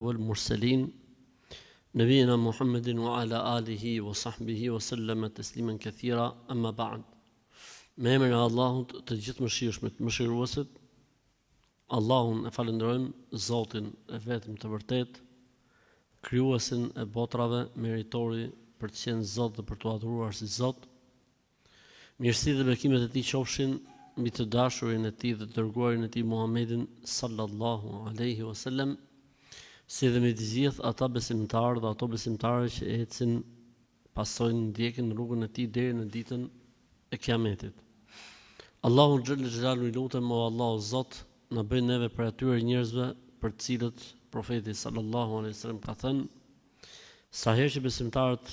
والمرسلين نبينا محمد وعلى آله وصحبه وسلم تسليما كثيرا أما بعد. Me emrin e Allahut të gjithë mëshirshmit, mëshiruesit, Allahun e falenderojmë, Zotin e vetëm të vërtet, krijuesin e botrave, meritori për të qenë Zot dhe për të adhuruar si Zot. Mirësi dhe bekimet e tij qofshin mbi të dashurin e tij dhe të dërguarin e tij Muhammedin sallallahu alaihi wasallam, si dhe me të gjithë ata besimtarë dhe ato besimtare që ecin, pasojnë, ndjekin rrugën e tij deri në ditën e Kiametit. Allahu xhallal xhelalu i lutem, o Allahu Zot, na bëj neve për atyre njerëzve për të cilët profeti sallallahu alaihi wasallam ka thënë: sa herë që besimtarët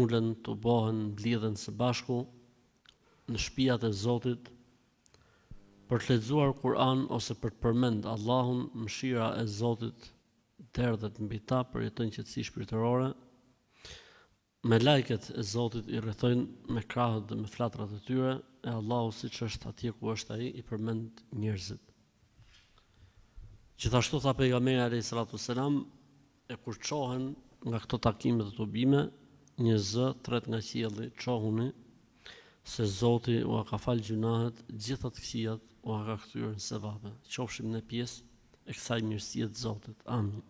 ulen të bëhen, mblidhen së bashku në shtëpiat e Zotit për të lexuar Kur'an ose për të përmend Allahun, mëshira e Zotit derdhet mbi ta, përjeton qetësi shpirtërore. Me lajket e Zotit i rrethojnë me krahët dhe me flatrat e tyre, e Allahu siç është atje ku është ai i përmend njerëzit. Gjithashtu tha pejgamberi alayhi salatu wasalam, e kur çohen nga këto takime dhe tubime, një zë tret nga qielli çohuni se Zoti ua ka fal gjunahet, gjitha të këqijat ua ka kthyer në sevape. Qofshim në pjesë e kësaj mirësie të Zotit. Amin.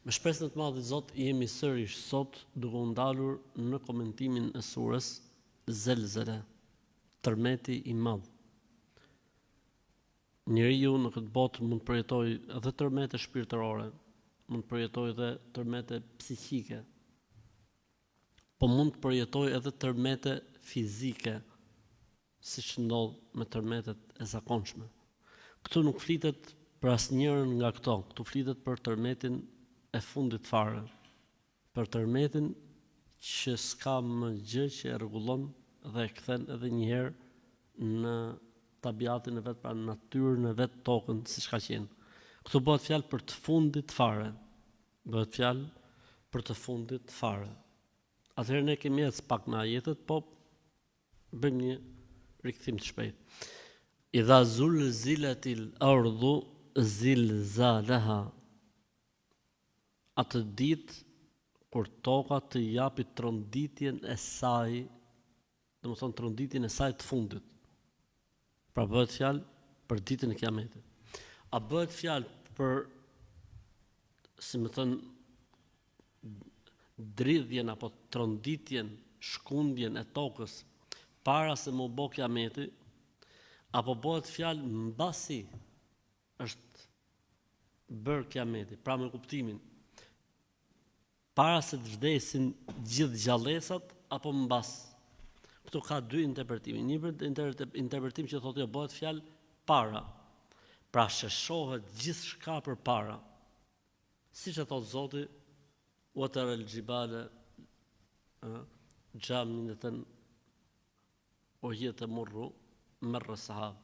Me shpresën e të Madhit Zot jemi sërish sot duke u ndalur në komentimin e surës Zelzele, tërmeti i madh. Njeriu në këtë botë mund të përjetojë edhe tërmete shpirtërore, mund të përjetojë edhe tërmete psiqike, po mund të përjetojë edhe tërmete fizike, siç ndodh me tërmetet e zakonshme. Këtu nuk flitet për asnjërin nga këto, këtu flitet për tërmetin e fundit fare, për tërmetin që s'ka më gjë që e rregullon dhe e kthen edhe një herë në tabiatin e vet, pra në natyrën e vet, tokën siç ka qenë. Këtu bëhet fjalë për të fundit fare. Bëhet fjalë për të fundit fare. Atëherë ne kemi ecë pak në ajetet, po bëjmë një rikthim të shpejtë. Idha zulzilatil ardhu zilzalaha. Atë ditë kur toka të japi tronditjen e saj, domethënë tronditjen e saj të fundit. Pra bëhet fjalë për ditën e Kiametit. A bëhet fjalë për, si më thënë, dridhjen apo tronditjen, shkundjen e tokës para se më bë Kiameti, apo bëhet fjalë mbasi është bërë Kiameti, pra me kuptimin para se të vdesin gjithë gjallësat apo mbas. Këtu ka dy interpretime. Një interpretim që thotë bëhet fjalë para. Pra sheshohet gjithçka përpara. Siç e thot Zoti, wa taral jibala jamidatan wa hiya tamurru marra sahab.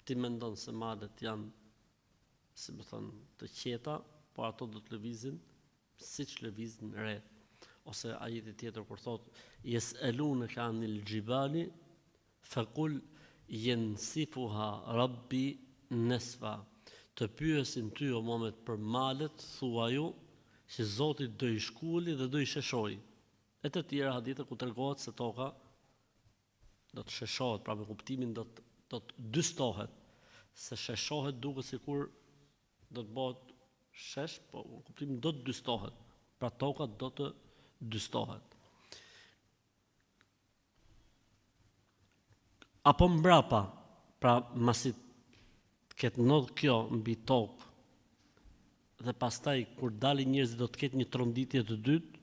Ti mendon se malet janë, si më thon, të qeta, por ato do të lëvizin siç lëvizin rreth. Ose ajeti tjetër kur thot yes'alunaka anil jibali faqul yansifuha rabbi nasfa. Të pyesin ty o Muhammed për malet, thuaju që Zoti do i shkuli dhe do i sheshoj. E të tjera hadithe ku tregohet se toka do të sheshohet, pra me kuptimin do të dystohet, se sheshohet duke sikur do të bëhet shesh, po në kuptimin do të dystohet. Pra toka do të dystohet. Apo mbrapa, pra masi ketë ndodhur kjo mbi tokë, dhe pastaj kur dalin njerëzit do të ketë një tronditje të dytë,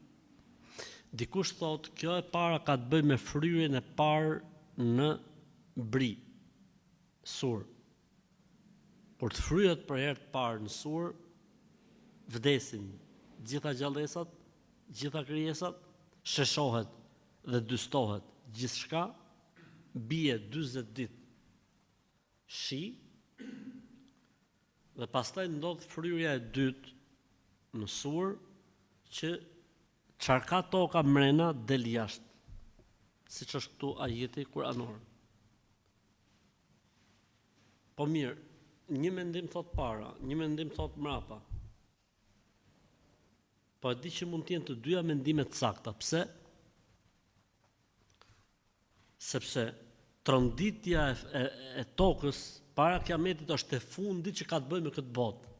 dikush thotë kjo e para ka të bëjë me fryrjen e parë në bri, sur. Kur të fryhet për herë të parë në sur, vdesin gjitha gjallësat, gjitha krijesat, sheshohet dhe dystohet gjithçka, bie 40 ditë shi, dhe pastaj ndodh fryrja e dytë në sur, që çfarë ka toka mrena del jashtë, siç është këtu ajeti kuranor. Po mirë, një mendim thot para, një mendim thot mrapa. Po e di që mund të jenë të dyja mendime të sakta. Pse? Sepse tronditja e tokës para kiametit është e fundit që ka të bëjë me këtë botë.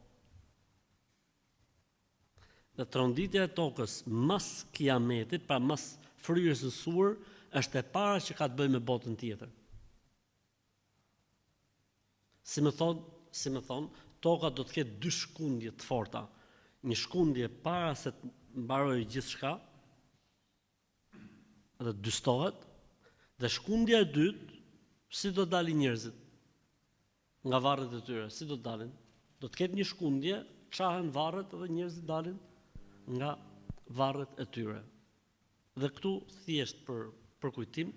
Dhe tronditja e tokës mas kiametit, pra mas fryrës së sur, është e para që ka të bëjë me botën tjetër. Si më thon, toka do të ketë dy shkundje të forta. Një shkundje para se të mbarojë gjithçka dhe dystohet, dhe shkundja e dytë, si do dalin njerëzit nga varret e tyre, si do dalin? Do të ketë një shkundje, çahen varret dhe njerëzit dalin nga varret e tyre. Dhe këtu thjesht për kujtim,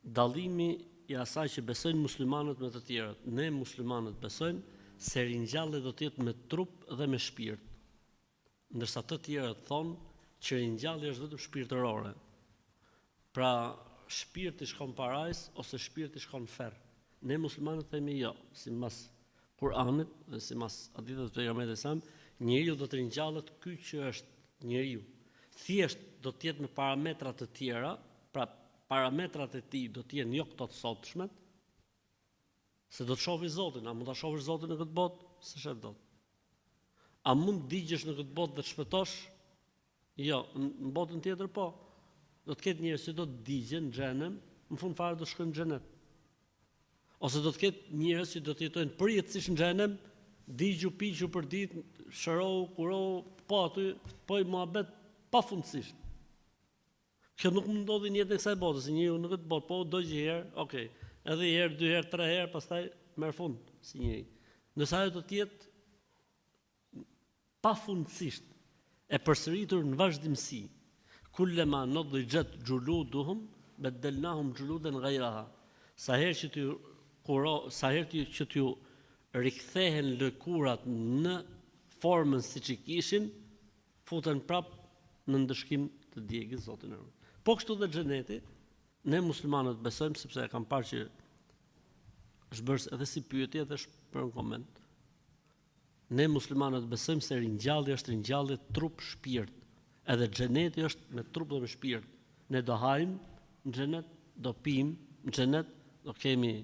dallimi i asaj që besojnë muslimanët me të tjerët. Ne muslimanët besojnë se ringjallja do të jetë me trup dhe me shpirt. Ndërsa të tjerët thonë që ringjallja është vetëm shpirtërore. Pra shpirti shkon parajs ose shpirti shkon ferr. Ne muslimanët themi jo, sipas Kur'anit dhe sipas haditheve të pejgamberit sa njeriu do të ringjallet ky që është njeriu. Thjesht do të jetë me parametra të tjera, pra parametrat e tij do të jenë jo këto të sotshmet, se do të shohë Zotin. A mund ta shohësh Zotin në këtë botë? S'e shef dot. A mund digjesh në këtë botë dhe të shpëtosh? Jo, në botën tjetër po. Do të ketë njerëz që do të digjen në xhenem, në fund fare do të shkojnë në xhenet. Ose do të ketë njerëz që do të jetojnë përjetësisht në xhenem, digju, piqu për ditë, shërohu, kurohu, po aty, po i muhabet pafundësisht. Kjo nuk më ndodhi në jetën e kësaj bote, si njeriu në këtë botë, po do një herë, okay, edhe një herë, dy herë, tre herë, pastaj merr fund si njeri. Ndërsa ajo do të jetë pafundësisht e përsëritur në vazhdimsi. Kullama nadijat juluduhum badalnahum juludan ghayraha. Sa herë që t'ju rikthehen lëkurat në formën siç i kishin, futen prap në ndëshkim të djegës Zotin e Madh. Po kështu dhe xheneti, ne muslimanët besojmë, sepse e kam parë që është bërë edhe si pyetje edhe është për një koment. Ne muslimanët besojmë se ringjallja është ringjallje trup-shpirt. Edhe xheneti është me trup dhe me shpirt. Ne do hajmë në xhenet, do pijmë në xhenet, do kemi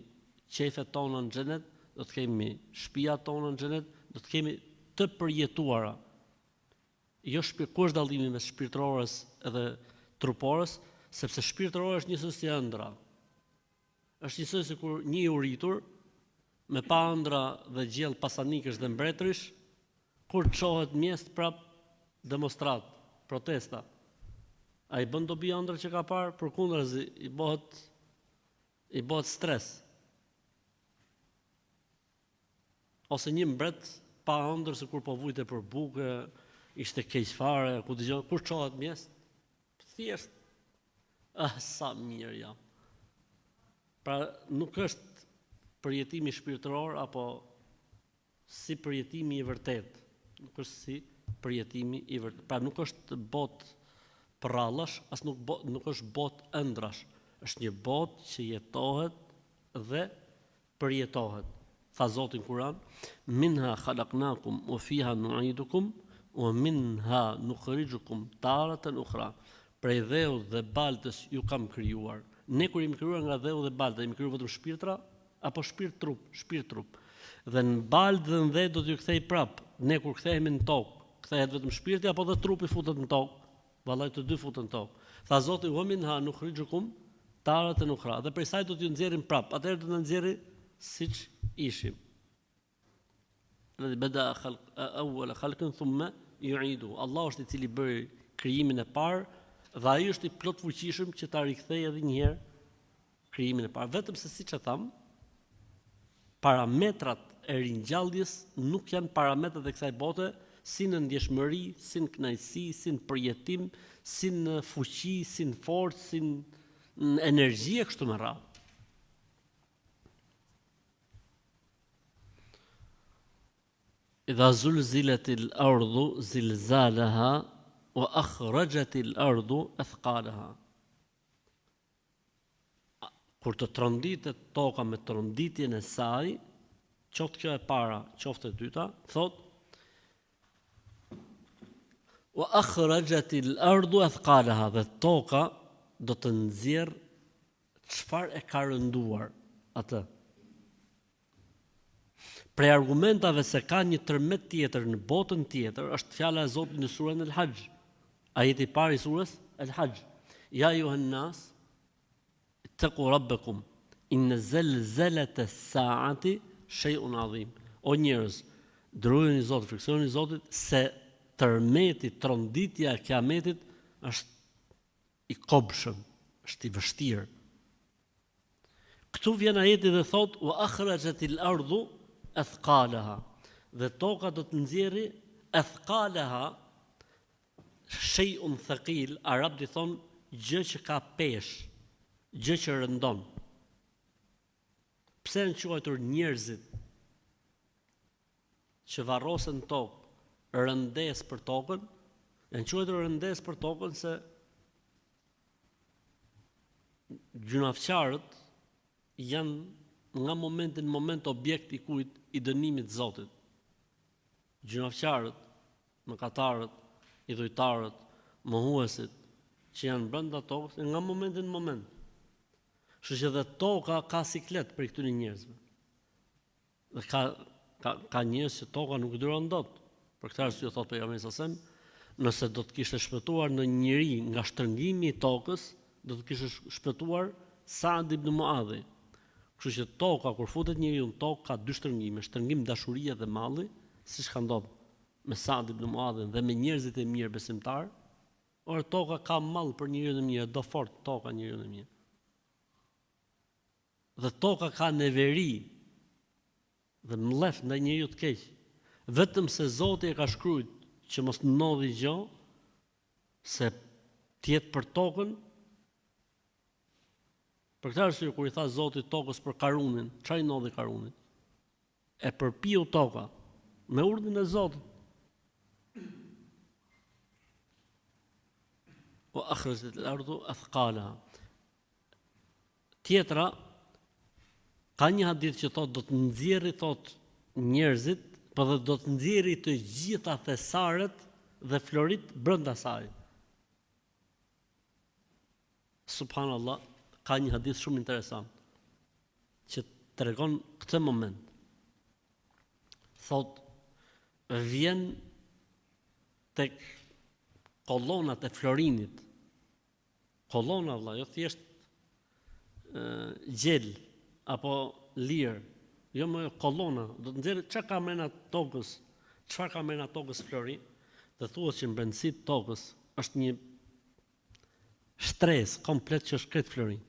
qefet tona në xhenet, do të kemi shtëpiat tona në xhenet, do të kemi të përjetuara. Jo ku është dallimi mes shpirtërores edhe trupores, sepse shpirtërore është njësoj si ëndra. Është njësoj si kur një i uritur, me pa ëndra dhe gjell pasanikësh dhe mbretërish, kur çohet mjest prap demonstrat, protesta. Ai bën dobi ëndra që ka parë, përkundrazi i bëhet stres. Ose një mbret pa ëndër se kur po vujte për bukë, ishte keq fare, ku dëgjon, kur çohet mjest, thjesht, sa mirë jam. Pra nuk është përjetimi shpirtëror apo si përjetimi i vërtet. Nuk është si përjetimi i vërtet. Pra nuk është botë prrallash, as nuk është botë ëndrash. Është një botë që jetohet dhe përjetohet. Tha Zoti në Kur'an: "Minha khalaqnakum wa fiha nu'idukum wa minha nukhrijukum taratan ukhra." Prej dheut dhe baltës ju kam krijuar. Ne kur jemi krijuar nga dheu dhe balta, jemi krijuar vetëm shpirtra apo shpirt-trup. Dhe në baltë dhe në dhe do t'ju kthej prap. Ne kur kthehemi në tokë, kthehet vetëm shpirti apo dhe trupi futet në tokë? Vallai të dy futen në tokë. Tha Zoti: "Wa minha nukhrijukum taratan ukhra." Dhe prej saj do t'ju nxjerrim prap. Atëherë do të na nxjerrë siç ishim. Alladhi bada awwal khalqin thumma yu'idu. Allah është i cili bëri krijimin e parë dhe ai është i plot fuqishëm që ta rikthejë edhe një herë krijimin e parë. Vetëm se siç e tham, parametrat e ringjalljes nuk janë parametrat e kësaj bote, si në ndjeshmëri, si në kënaqësi, si në përjetim, si në fuqi, si në forcë, si në energji e kështu me radhë. Idha zulzilatil ardu zilzalaha wa akhrajatil ardu athqalaha. Kur të tronditet toka me tronditjen e saj, qoftë kjo e para, qoftë e dyta, thot Wa akhrajatil ardu athqalaha, dhe toka do të nxjerr çfarë e ka rënduar atë. Prej argumentave se ka një tërmet tjetër në botën tjetër është fjala e Zotit në surën El-Hajj. Ajeti i parë i surës El-Hajj. Ja ayuhan nas ittaqu rabbakum inna zalzalata as-sa'ati shay'un 'azim. O njerëz, drujeni Zotin, friksoni Zotit se tërmeti, tronditja e kiametit është i kobshëm, është i vështirë. Këtu vjen ajeti dhe thot wa akhrajatil ardu athqalaha, dhe toka do të nxjerrë athqalaha, shay'un thaqil, arabët i thon gjë që ka peshë, gjë që rëndon. Pse janë quajtur njerëzit që varrosen tokë rëndes për tokën? Janë quajtur rëndes për tokën se gjunafçarët janë nga momenti në moment objekt i kujt i dënimit të Zotit. Gjunafçarët, mëkatarët, idhujtarët, mohuesit që janë brenda tokës nga momenti në moment. Kështu që dhe toka ka siklet për këtyre njerëzve. Dhe ka njerëz që toka nuk duron dot. Për këtë arsye thot pejgamberi sallallahu alajhi wasallam, nëse do të kishte shpëtuar në njëri nga shtrëngimi i tokës, do të kishte shpëtuar Sa'd ibn Mu'adhi. Kështu që toka, kur futet njeriu në tokë, ka dy shtrëngime, shtrëngim dashurie dhe malli, siç ka ndodhur me Sa'd ibn Mu'adhin dhe me njerëzit e mirë besimtar. Or toka ka mall për njeriu të mirë, do fort toka njeriu të mirë. Dhe toka ka neveri dhe mlef ndaj njeriu të keq. Vetëm se Zoti e ka shkruajt që mos ndodhi gjë, se tjetë për tokën. Për këtë arsye kur i tha Zoti tokës për Karunin, çfarë i ndodhi Karunit? E përpiu toka me urdhën e Zotit. Wa akhrajat al-ardu athqalaha. Tjetra, ka një hadith që thot do të nxjerrë thot njerëzit, por do të nxjerrë të gjitha thesarët dhe florit brenda saj. Subhanallah, ka një hadith shumë interesant që tregon këtë moment. Thot vjen tek kollonat e florinit. Kollona valla, jo thjesht gjel apo lirë, jo më kollona, do të nxjerrë çka ka mrena tokës, çfarë ka mrena tokës flori, dhe thuhet që në brendësi të tokës është një stres komplet që është këtë flori.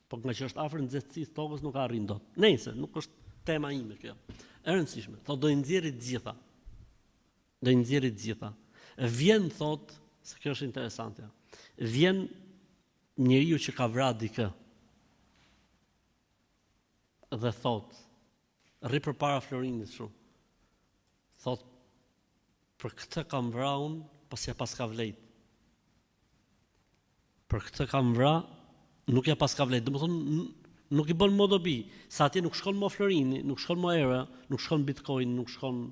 Po nga që është afër nxehtësisë tokës nuk arrin dot. Nëse nuk është tema ime kjo. E rëndësishme, thotë do i nxjerrë të gjitha. Do i nxjerrë të gjitha. Vjen thot, se kjo është interesante. Vjen njeriu që ka vrarë dikë. Dhe thot, rri përpara florinit shumë. Thot, për këtë kam vrarë unë, pas ja pas ka vlejt. Për këtë kam vrarë, nuk ja pas ka vlejt. Domethënë nuk i bën më dobi, sa atje nuk shkon më florini, nuk shkon më era, nuk shkon bitcoin, nuk shkon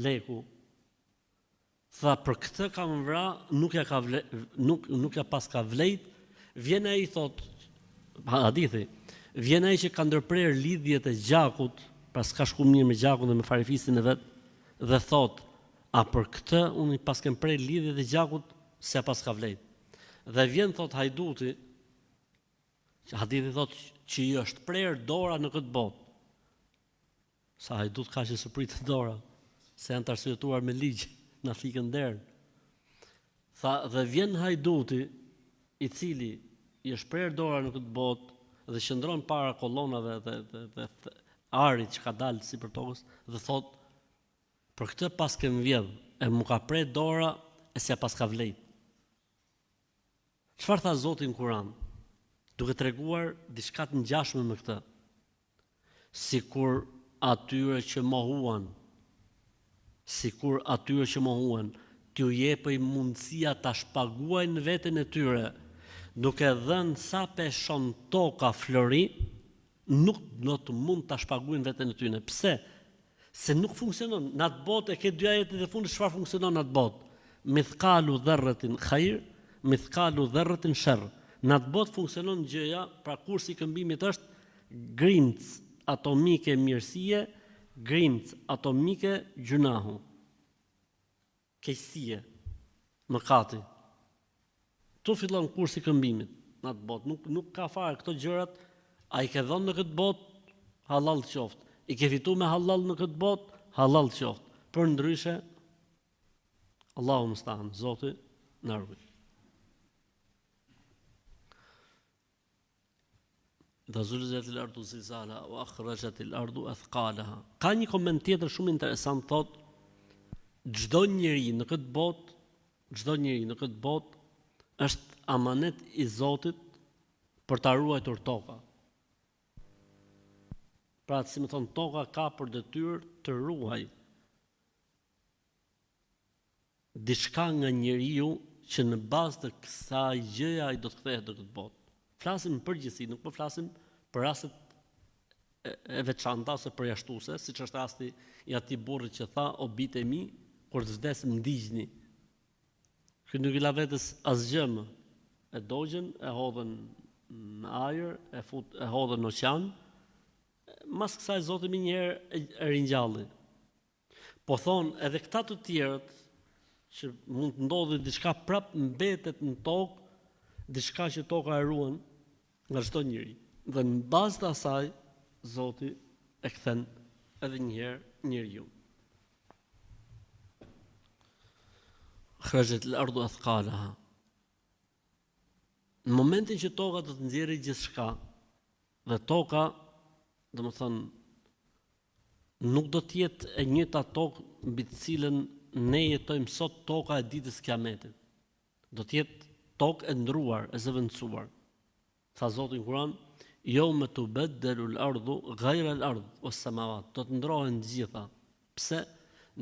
leku. Tha për këtë kam vrarë, nuk ja pas ka vlejt. Vjen ai thot, hadithi, vjen ai që ka ndërprer lidhjet e gjakut, pas ka shku mirë me gjakun dhe me farifisin e vet, dhe thot, a për këtë unë pas kem prer lidhjet e gjakut, se pas ka vlejt. Dhe vjen thot hajduti, hadithi thot që i është prer dora në këtë botë. Sa hajdut ka që së pritë dora, se janë të arsyetuar me ligj, na fikën derën. Tha, dhe vjen hajduti, i cili i është prer dora në këtë botë dhe qëndron para kollonave dhe arit që ka dalë sipër tokës dhe thot, për këtë pas kem vjedh, e mu ka prer dora e s'ja pas ka vlejt. Çfarë tha Zoti në Kur'an? Duke treguar diçka të ngjashme me këtë. Sikur atyre që mohuan, t'ju jepej mundësia ta shpaguajnë veten e tyre, duke dhënë sa peshon toka flori, nuk do të mund ta shpaguajnë veten e tyre. Pse? Se nuk funksionon. Në atë botë e ke dy ajetet e fundit çfarë funksionon në atë botë. mithqalu dharratin khair, mithqalu dharratin sharr. Në atë botë funksionon gjëja, pra kursi i këmbimit është grimc atomike mirësie, grimc atomike gjunahu. Keqësie, mëkati. Tu fillon kursi i këmbimit në atë botë. Nuk ka fare këto gjërat, a i ke dhënë në këtë botë, halal qoftë. I ke fitu me halal në këtë botë, halal qoftë. Për ndryshe, Allahu musta'an, Zoti na ruaj. Idha zulzilatil ardu zilzalaha wa akhrajatil ardu athqalaha. Ka një koment tjetër shumë interesant, thot, çdo njeri në këtë botë është amanet i Zotit për ta ruajtur toka. Pra, si më thon, toka ka për detyrë të ruaj diçka nga njeriu që në bazë të kësaj gjëje ai do të kthehet në këtë botë. Flasim në përgjithësi, nuk po flasim për rastet e veçanta ose përjashtuese, siç është rasti i atij burri që tha, o bitë e mi, kur të vdes më ndiqni. Ky nuk i la vetes asgjë më. E dogjën, e hodhën në ajër, e hodhën në oqean. Mas kësaj Zoti më njëherë e ringjalli. Po thon edhe këta të tjerët që mund të ndodhi diçka prap mbetet në tokë, diçka që toka e ruan nga çdo njeri. Dhe në bazë të asaj Zoti e kthen edhe një herë njeriu. Akhrajat al-ardu athqalaha. Në momentin që toka do të nxjerrë gjithçka, dhe toka, domethënë, nuk do të jetë e njëjta tokë mbi të cilën ne jetojmë sot, toka e ditës kiametit. Do të jetë tokë e ndruar, e zëvendësuar. Tha Zoti në Kur'an, yawma tubaddalu al-ardu ghayra al-ard was-samawat. Do të ndrohen të gjitha. Pse?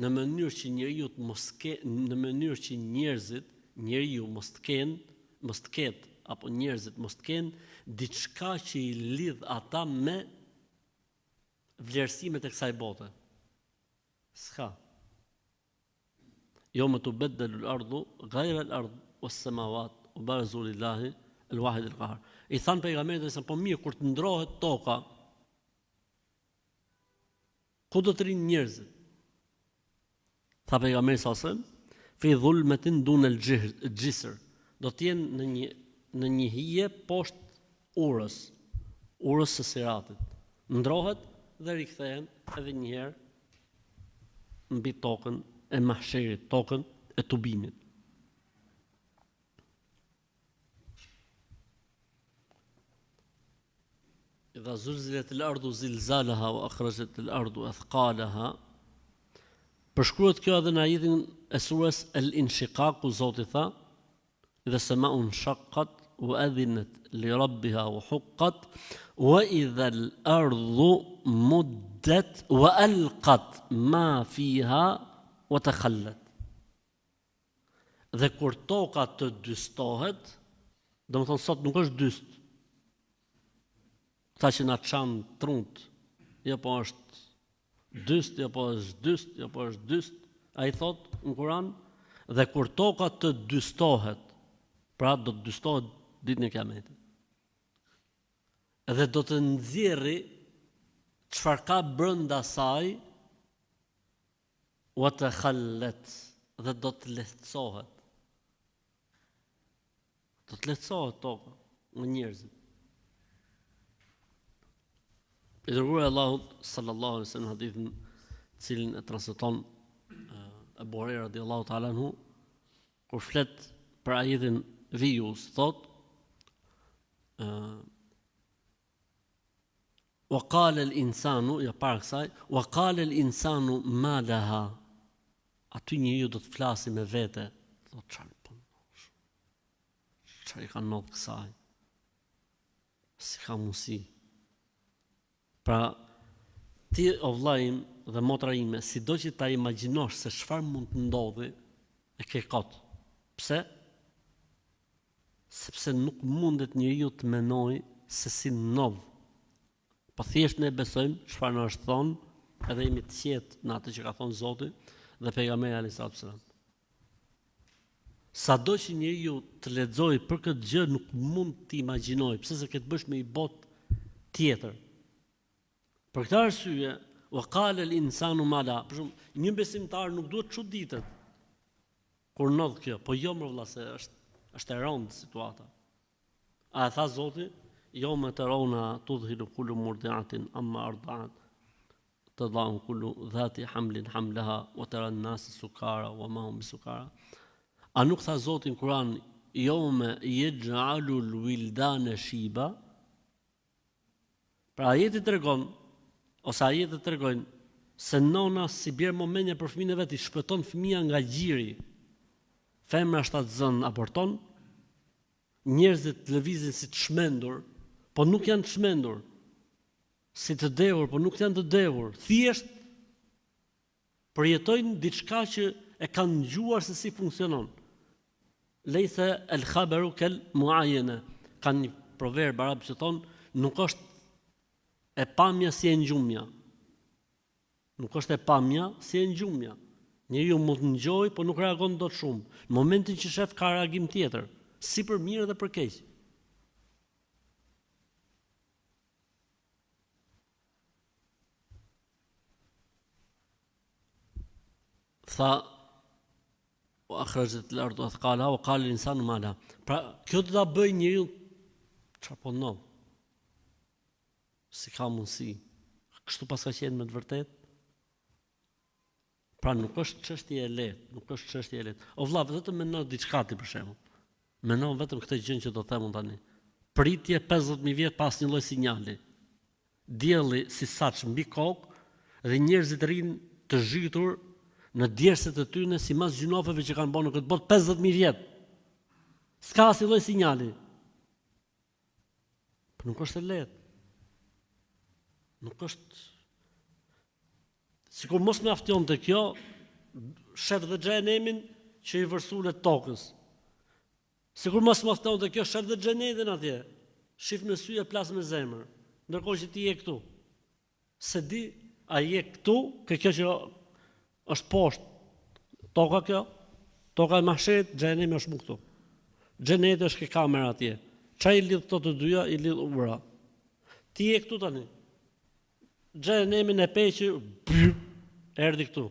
Në mënyrë që njeriu mos të ketë apo njerëzit mos të kenë diçka që i lidh ata me vlerësimet e kësaj bote. S'ka. Yawma tubaddalu al-ardu ghayra al-ard was-samawat wa barazu lillahi al-wahid al-qahar. I than pejgamberit se po mirë kur të ndrohet toka, ku do të rinë njerëzit? Tha pejgamberi sallallahu alajhi wasallam, fi dhulmatin dun al-jisr. Do të jenë në një hije poshtë urës së siratit. Ndrohet dhe rikthehen edhe një herë mbi tokën e mahsherit, tokën e tubimit. Idha zulzilatil ardu zilzalaha wa akhrajat al-ardu athqalaha. Përshkruhet kjo edhe në ajetin e surës Al-Inshiqaq, ku Zoti tha, idha sama'un shaqqat wa adhinat li rabbiha wa huqqat wa idha al-ardu muddat wa alqat ma fiha wa takhallat. Dhe kur toka të dystohet, domethënë sot nuk është dyst. Ta që na çan trunt, jo po është dyst, jo po është dyst, jo po është dyst. Ai thot në Kur'an, dhe kur toka të dystohet, pra do të dystohet ditën e Kiametit. Dhe do të nxjerrë çfarë ka brenda saj, wa takhallat, dhe do të lehtësohet. Do të lehtësohet toka nga njerëzit. I dërguari Allahut sallallahu alaihi wasallam hadithin cilin e transmeton Abu Huraira radiallahu ta'ala anhu, kur flet për ajetin vijus, thot wa qala al-insanu, ja para kësaj, wa qala al-insanu ma laha. Aty njeriu do të flasi me vete, thot çfarë i ka ndodhur kësaj? Si ka mundsi? Pra, ti o vllajim dhe motra ime, sido që ta imagjinosh se çfarë mund të ndodhi, e ke kot. Pse? Sepse nuk mundet njeriu të mendoj se si ndodh. Po thjesht ne besojmë çfarë na është thonë, edhe jemi të qetë në atë që ka thonë Zoti dhe pejgamberi alayhis salam. Sado që njeriu të lexojë për këtë gjë nuk mund të imagjinojë, pse se këtë bësh me i botë tjetër. Për këtë arsye, wa qala al-insanu ma la. Për shembull, një besimtar nuk duhet çuditet kur ndodh kjo, po jo më vëlla se është e rëndë situata. A tha Zoti, jo me të rona tudhilu kullu murdiatin amma arda'at tadau kullu dhati hamlin hamlaha wa tara an-nas sukara wa ma hum bisukara. A nuk tha Zoti në Kur'an, yawma yaj'alu al-wildana shiba? Pra ajeti tregon ose ajetet tregojnë se nona si bjerë momenja për fëmijën e vet, i shpëton fëmia nga gjiri. Femra shtatzën aborton, njerëzit lëvizin si të shmendur, po nuk janë të shmendur, si të dehur, po nuk janë të dehur, thjesht përjetojnë diçka që e kanë ngjuar se si funksionon. Lejse el khabaru kel muayene, kanë një proverb arab që thonë nuk është e pamja si e ngjumja. Nuk është e pamja si e ngjumja. Njeriu mund të ngjojë, po nuk reagon dot shumë. Në momentin që shef ka reagim tjetër, si për mirë dhe për keq. Tha akhrajat al-ardu athqala wa qala al-insanu ma la. Pra, kjo do ta bëj njeriu çfarë po ndodh. Si ka mundësi. Kështu pas ka qenë me të vërtetë. Pra nuk është çështje e lehtë, nuk është çështje e lehtë. O vëlla, vetëm mendo diçka ti për shembull. Mendo vetëm këtë gjë që do të them tani. Pritje 50.000 vjet pas një lloj sinjali. Dielli si saç mbi kokë dhe njerëzit rrinë të zhytur në djerset e tyre sipas gjunofeve që kanë bërë në këtë botë 50.000 vjet. S'ka asnjë lloj sinjali. Por nuk është e lehtë. Nuk është sikur mos mjafton të kjo, shef dhe xhenemin që i vërsulet tokës. Sikur mos mjafton të kjo, shef dhe xhenetin atje. Shif në sy e plas me zemër. Ndërkohë që ti je këtu. Se di, a je këtu, kjo që është poshtë. Toka kjo, toka e mahsherit, xhenemi është më këtu. Xheneti është ke kamera atje. Çfarë i lidh këto të dyja, i lidh ura. Ti je këtu tani. Xhenemin e peqë, erdhi këtu.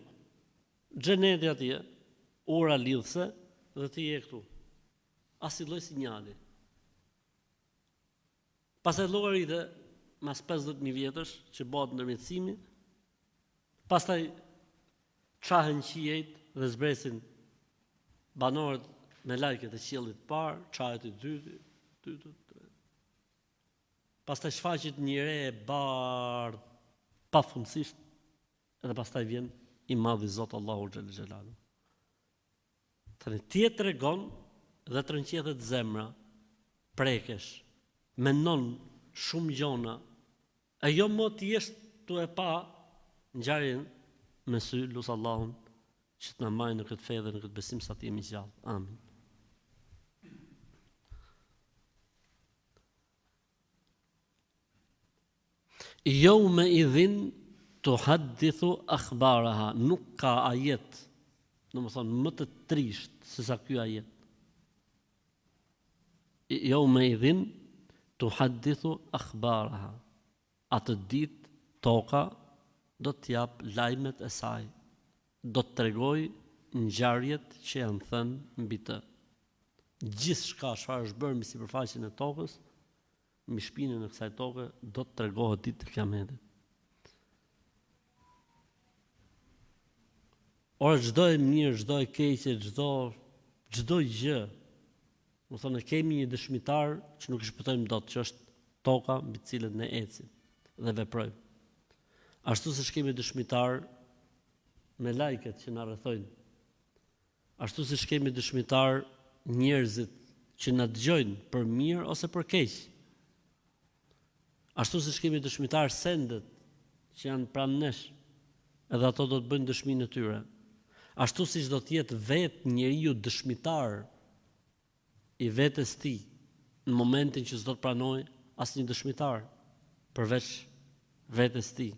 Xheneti atje, ura lidhse dhe ti je këtu. Asnjë lloj sinjali. Pastaj llogaritë mas 50.000 vjetësh që bëhet ndërmjetësimi, pastaj çahen qiejt dhe zbresin banorët me lajket e qiellit të parë, çahet i dytë, pastaj shfaqet një re e bardhë pafundësisht, edhe pastaj vjen i madh i Zot Allahu xhel xelalu. Tani ti e tregon dhe trënqethet zemra, prekesh, mendon shumë gjona, e jo më ti jesh tu e pa ngjarjen me sy, lut Allahun që të na mbajë në këtë fe dhe në këtë besim sa të jemi gjallë. Amin. Yawma idhin tuhaddithu akhbaraha. Nuk ka ajet, domethënë më të trisht se sa ky ajet. Yawma idhin tuhaddithu akhbaraha. Atë ditë toka do të jap lajmet e saj. Do të tregoj ngjarjet që janë thënë mbi të. Gjithçka çfarë është bërë mbi sipërfaqen e tokës, mbi shpinën e kësaj toke, do të tregohet ditë të Kiametit. Ora çdo e mirë, çdo e keqe, çdo gjë, do thonë kemi një dëshmitar që nuk e shpëtojmë dot, që është toka mbi të cilën ne ecim dhe veprojmë. Ashtu siç kemi dëshmitar me lajket që na rrethojnë. Ashtu siç kemi dëshmitar njerëzit që na dëgjojnë për mirë ose për keq. Ashtu siç kemi dëshmitar sendet që janë pranë nesh, edhe ato do të bëjnë dëshminë e tyre. Ashtu siç do të jetë vetë njeriu dëshmitar i vetes tij në momentin që s'do të pranojë asnjë dëshmitar përveç vetes tij.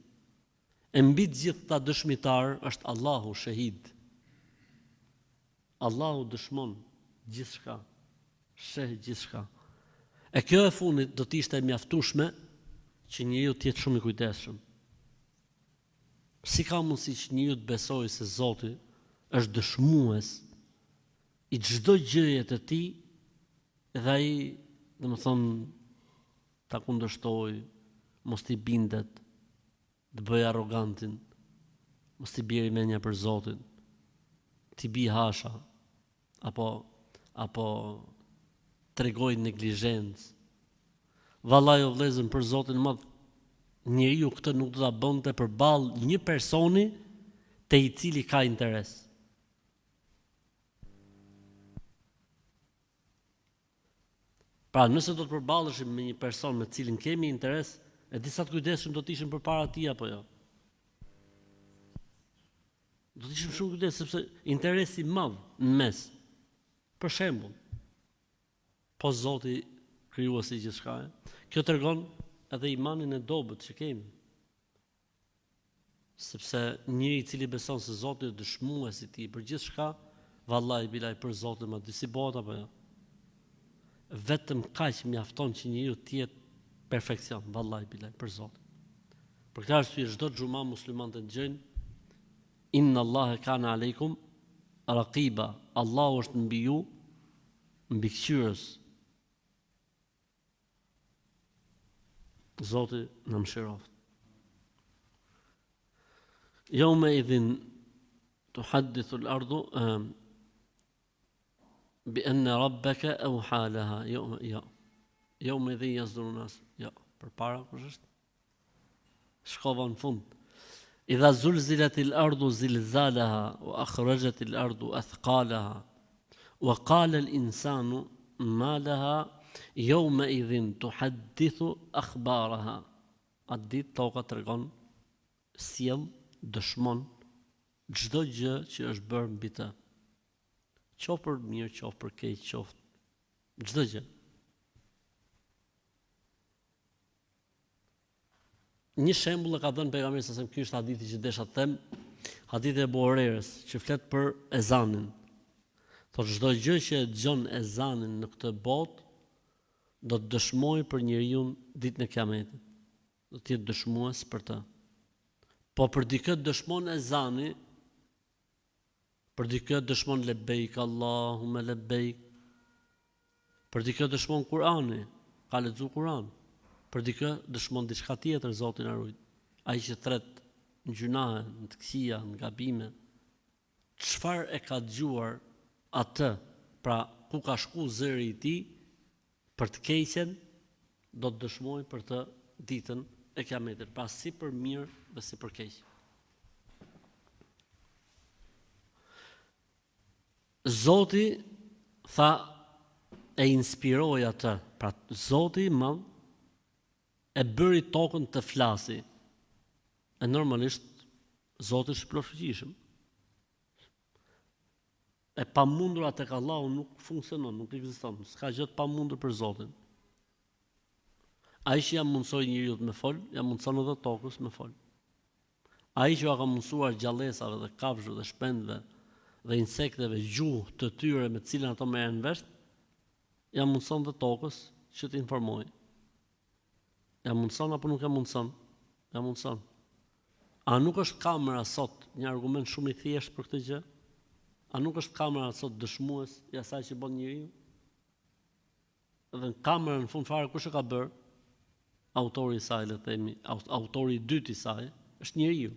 E mbi të gjithë ta dëshmitar është Allahu shahid. Allahu dëshmon gjithçka. Sheh gjithçka. E kjo e fundit do të ishte e mjaftueshme që njeriu të jetë shumë i kujdesshëm. Si ka mundësi që njeriu të besojë se Zoti është dëshmues i çdo gjëje të tij dhe ai, domethënë, ta kundërshtoj, mos t'i bindet, të bëj arrogantin, mos t'i bjerë menja për Zotin, t'i bi hasha, apo tregoj neglizhencë. Vallai o vëllezër, për Zotin madh, njeriu këtë nuk do ta bënte përballë një personi te i cili ka interes. Pra, nëse do të përballeshim me një person me cilin kemi interes, e di sa të kujdesshëm do të ishim përpara tij apo jo. Do të ishim shumë kujdes sepse interesi i madh në mes. Për shembull, po Zoti krijuesi i gjithçka, kjo tregon edhe imanin e dobët që kemi. Sepse njëri i cili beson se Zoti është dëshmues i tij për gjithçka, vallahi bilaj për Zotin më disi bota apo jo. Vetëm kaq mjafton që njeriu të jetë perfekcion, vallahi bilaj për Zotin. Për këtë arsye çdo xhuma muslimanët të gjejnë Inna Allahe kana aleikum raqiba. Allahu është mbi ju, mbikëqyrës. Zoti na mëshiroft. Yawma idhin tuhaddithu al-ardu bi anna rabbaka awha laha. Yawma idhin yazduru nas. Përpara kush është? Shkova në fund. إذا زلزلت الأرض زلزالها وأخرجت الأرض أثقالها وقال الإنسان ما لها يومئذ تحدث أخبارها. Atë toka tregon, sjell, dëshmon çdo gjë që është bërë mbi të. Qoftë për mirë, qoftë për keq, qoftë çdo gjë. Një shembull e ka dhënë pejgamberi sa ky është hadithi që desha të them, hadithi e Abu Hurairës që flet për ezanin. Thotë çdo gjë që e dëgjon ezanin në këtë botë do të dëshmojë për njeriu ditën e Kiametit. Do të jetë dëshmues për të. Po për dikë dëshmon ezani, për dikë dëshmon lebeik Allahumma lebeik. Për dikë dëshmon Kurani, ka lexuar Kur'an. Për dikë dëshmon diçka tjetër, Zoti na ruaj. Ai që thret në gjunahe, në të këqija, në gabime, çfarë e ka dëgjuar atë, pra ku ka shku zëri i tij për të keqen, do të dëshmojë për të ditën e Kiametit, pra si për mirë dhe si për keq. Zoti tha e inspiroi atë, pra Zoti më e bëri tokën të flasi. E normalisht Zoti është i plotfuqishëm. E pamundur tek Allahu nuk funksionon, nuk ekziston. S'ka gjë të pamundur për Zotin. Ai që ja mundsoi njeriu të më fol, ja mundson edhe tokës më fol. Ai që ja ka mundsuar gjallësave dhe kafshëve dhe shpendëve dhe insekteve gjuhë të tyre me të cilën ato merren vesh, ja mundson edhe tokës që të informojë. Ja mundson apo nuk ja mundson? Ja mundson. A nuk është kamera sot një argument shumë i thjeshtë për këtë gjë? A nuk është kamera sot dëshmues i asaj që bën njeriu? Dhe në kamerën në fund fare kush e ka bërë? Autori i saj, le të themi, autori i dytë i saj është njeriu.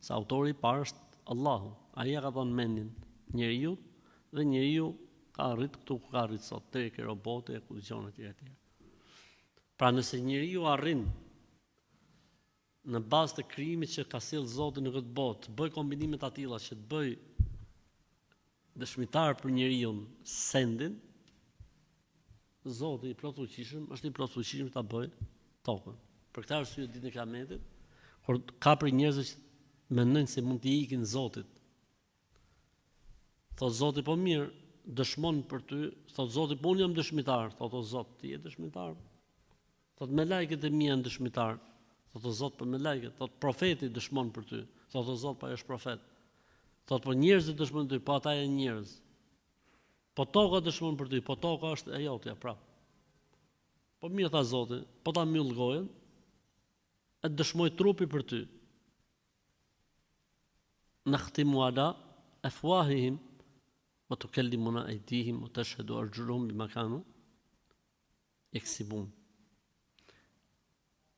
Sa autori i parë është Allahu. Ai ja ka dhënë mendin njeriu dhe njeriu ka arrit këtu ku ka arrit sot, te ke robote e ku dëgjon etj. Pra nëse njeriu arrin në bazë të krijimit që ka sjell Zoti në këtë botë, të bëj kombinime të tilla që të bëj dëshmitar për njeriu sendin, Zoti i plotfuqishëm është i plotfuqishëm ta bëj tokën. Për këtë arsye ditën e Kiametit, kur ka për njerëzve që mendojnë se mund të ikin Zotit, thotë Zoti po mirë, dëshmon për ty, thotë Zoti po unë jam dëshmitar, thotë o Zot, ti je dëshmitar. Thotë me lajket e mia janë dëshmitar. Thotë o Zot për me lajket, thotë profeti dëshmon për ty. Thotë o Zot pa është profet. Thotë po njerëzit dëshmojnë ty, po ata janë njerëz. Po toka dëshmon për ty, po toka është e jotja, prap. Po mirë tha Zoti, po ta mbyll gojën, e dëshmoj trupi për ty. Nakhtimu ala afwahihim wa tukallimuna aydihim wa tashhadu arjuluhum bima kanu yaksibun.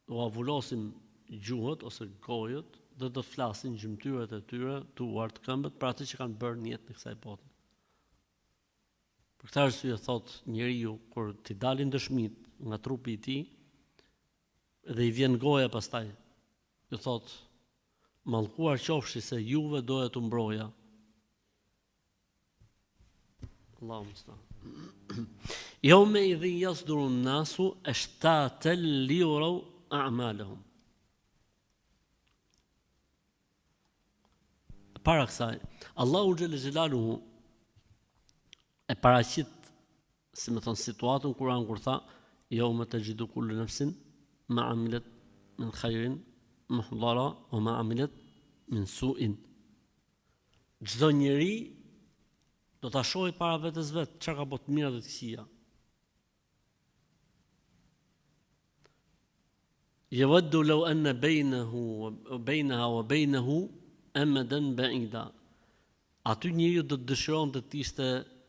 U avullosim gjuhët ose gojët dhe do të flasin gjymtyrët e tyre, tuart, këmbët për atë që kanë bërë në jetë në kësaj bote. Për këtë arsye thot njeriu kur t'i dalin dëshmit nga trupi i tij dhe i vjen goja pastaj, ju thot mallkuar qofshi se juve doja të mbroja. Allahu musta'an. Yawma idhin yasduru an-nasu ashtatan liyuraw a'malahum. Para kësaj, Allahu xhel xelaluhu e paraqit, si më thon, situatën Kur'an kur tha yawma tajidu kullu nafsin ma amilat min khairin muhdara wa ma amilat min su'in. Çdo njeri do ta shohë para vetes vet çka ka bërë të mira dhe të këqija. Yawaddu law anna bainaha wa bainahu amadan ba'ida. Aty njeriu do të dëshironte të ishte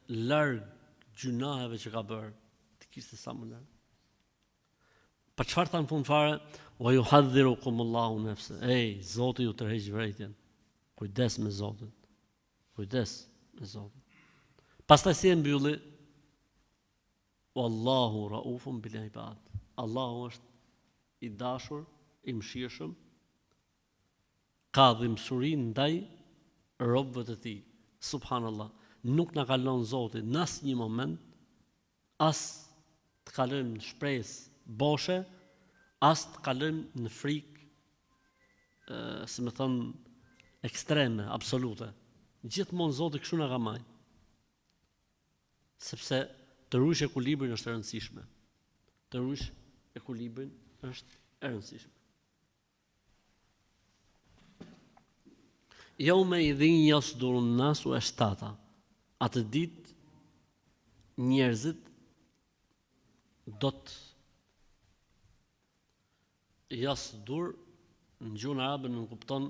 larg gjunaheve që ka bërë, të kishte sa më larg. Për çfarë thanë fund fare? Wa yuhadhdhirukumullahu nafsa. Ej, Zoti ju tërheq vërejtjen. Kujdes me Zotin. Kujdes me Zotin. Pastaj si e mbylli? Wallahu raufun bil ibad. Allahu është i dashur, i mëshirshëm, ka dhimbësuri ndaj robëve të tij. Subhanallah. Nuk na kalon Zoti në asnjë moment as të kalojmë në shpresë boshe, as të kalojmë në frikë, si më thon, ekstreme, absolute. Gjithmonë Zoti kështu na ka marrë. Sepse të ruajsh ekuilibrin është e rëndësishme. Të ruajsh ekuilibrin është e rëndësishme. Yawma idhin yasduru an-nasu ashtata. Atë ditë njerëzit do të yasdur, në gjuhën arabe nuk kupton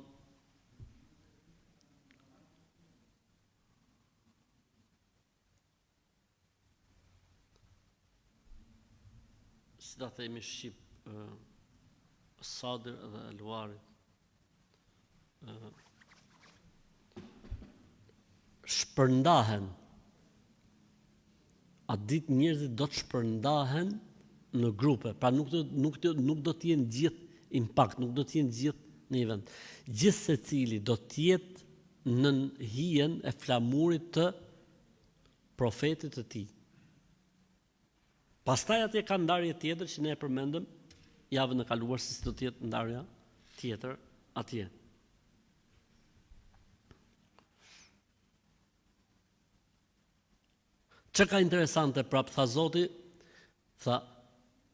si ta themi shqip, sadir dhe luarit. Shpërndahen. Atë ditë njerëzit do të shpërndahen në grupe, pra nuk do të jenë gjithë impakt, nuk do të jenë gjithë në një vend. Gjithë secili do të jetë në hijen e flamurit të profetit të tij. Pastaj atje ka ndarje tjetër që ne e përmendëm javën e kaluar se si do të jetë ndarja tjetër atje. Që ka interesante prap, tha Zoti, tha,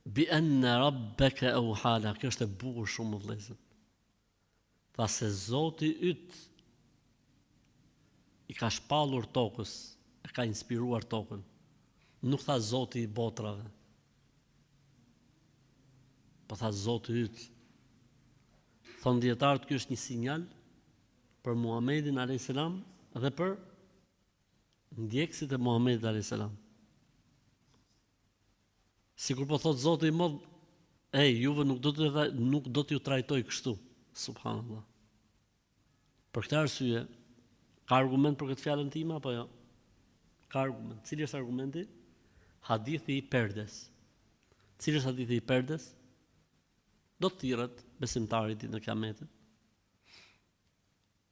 bi anna rabbaka awhala, kjo është e bukur shumë vëllezër. Tha se Zoti yt i ka shpallur tokës, e ka inspiruar tokën. Nuk tha Zoti i botrave, po tha Zoti yt. Thonë dietarët, ky është një sinjal për Muhamedit alayhis salam dhe për ndjekësit e Muhamedit alayhis salam. Sikur po thot Zoti i Madh, juve nuk do t'ju trajtoj kështu. Subhanallah. Për këtë arsye, ka argument për këtë fjalën time apo jo? Ka argument. Cili është argumenti? Hadithi i perdes. Cili është hadithi i perdes? Do të thirret besimtari ditën e Kiametit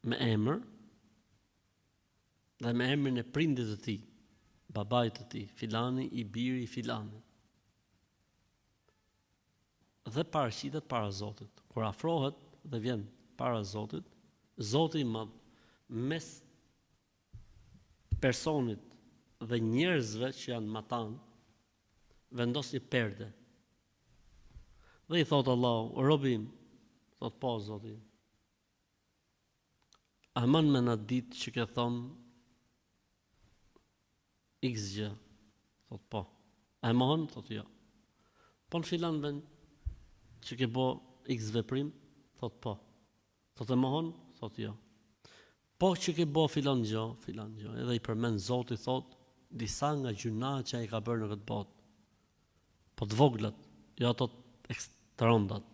me emër dhe me emrin e prindit të tij, babait të tij, filani i biri i filanit. Dhe paraqitet para Zotit. Kur afrohet dhe vjen para Zotit, Zoti i Madh mes personit dhe njerëzve që janë matan vendos një perde. Dhe i thot Allahu, robim, thot po Zoti. Aman me në ditë që ke thonë X gjë. Thot po. A e mohon? Thot jo. Po në filan vend që ke bo X veprim? Thot po. Thot e mohon? Thot jo. Po që ke bo filan gjë. Edhe i përmend Zoti thot, disa nga gjuna që ai ka bërë në këtë botë. Po të voglat, jo ato të rëndat.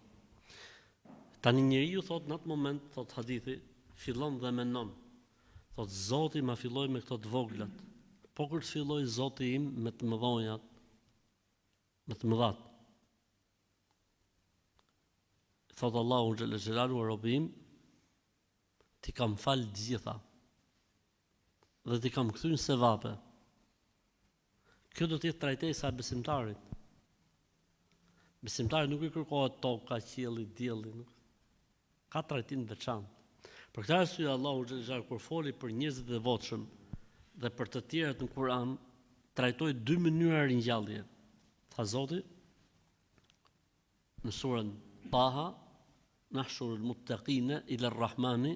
Tani njeriu thot në atë moment, thot hadithi, fillon dhe mendon. Thot Zoti ma filloi me këto të voglat. Po kur të filloi Zoti im me të mëdhonjat, me të mëdhat. Thot Allahu xhalla xhelalu o robi im, ti kam fal gjitha. Dhe ti kam kthyer sevape. Kjo do të jetë trajtesa e besimtarit. Besimtari nuk i kërkohet toka, qielli, dielli, nuk. Ka trajtim të veçantë. Për këtë arsye Allahu xhallahu kur foli për njerëzit e devotshëm dhe për të tjerët në Kur'an, trajtoi dy mënyra ringjallje. Tha Zoti në surën Taha, nahshurul muttaqina ila ar-rahmani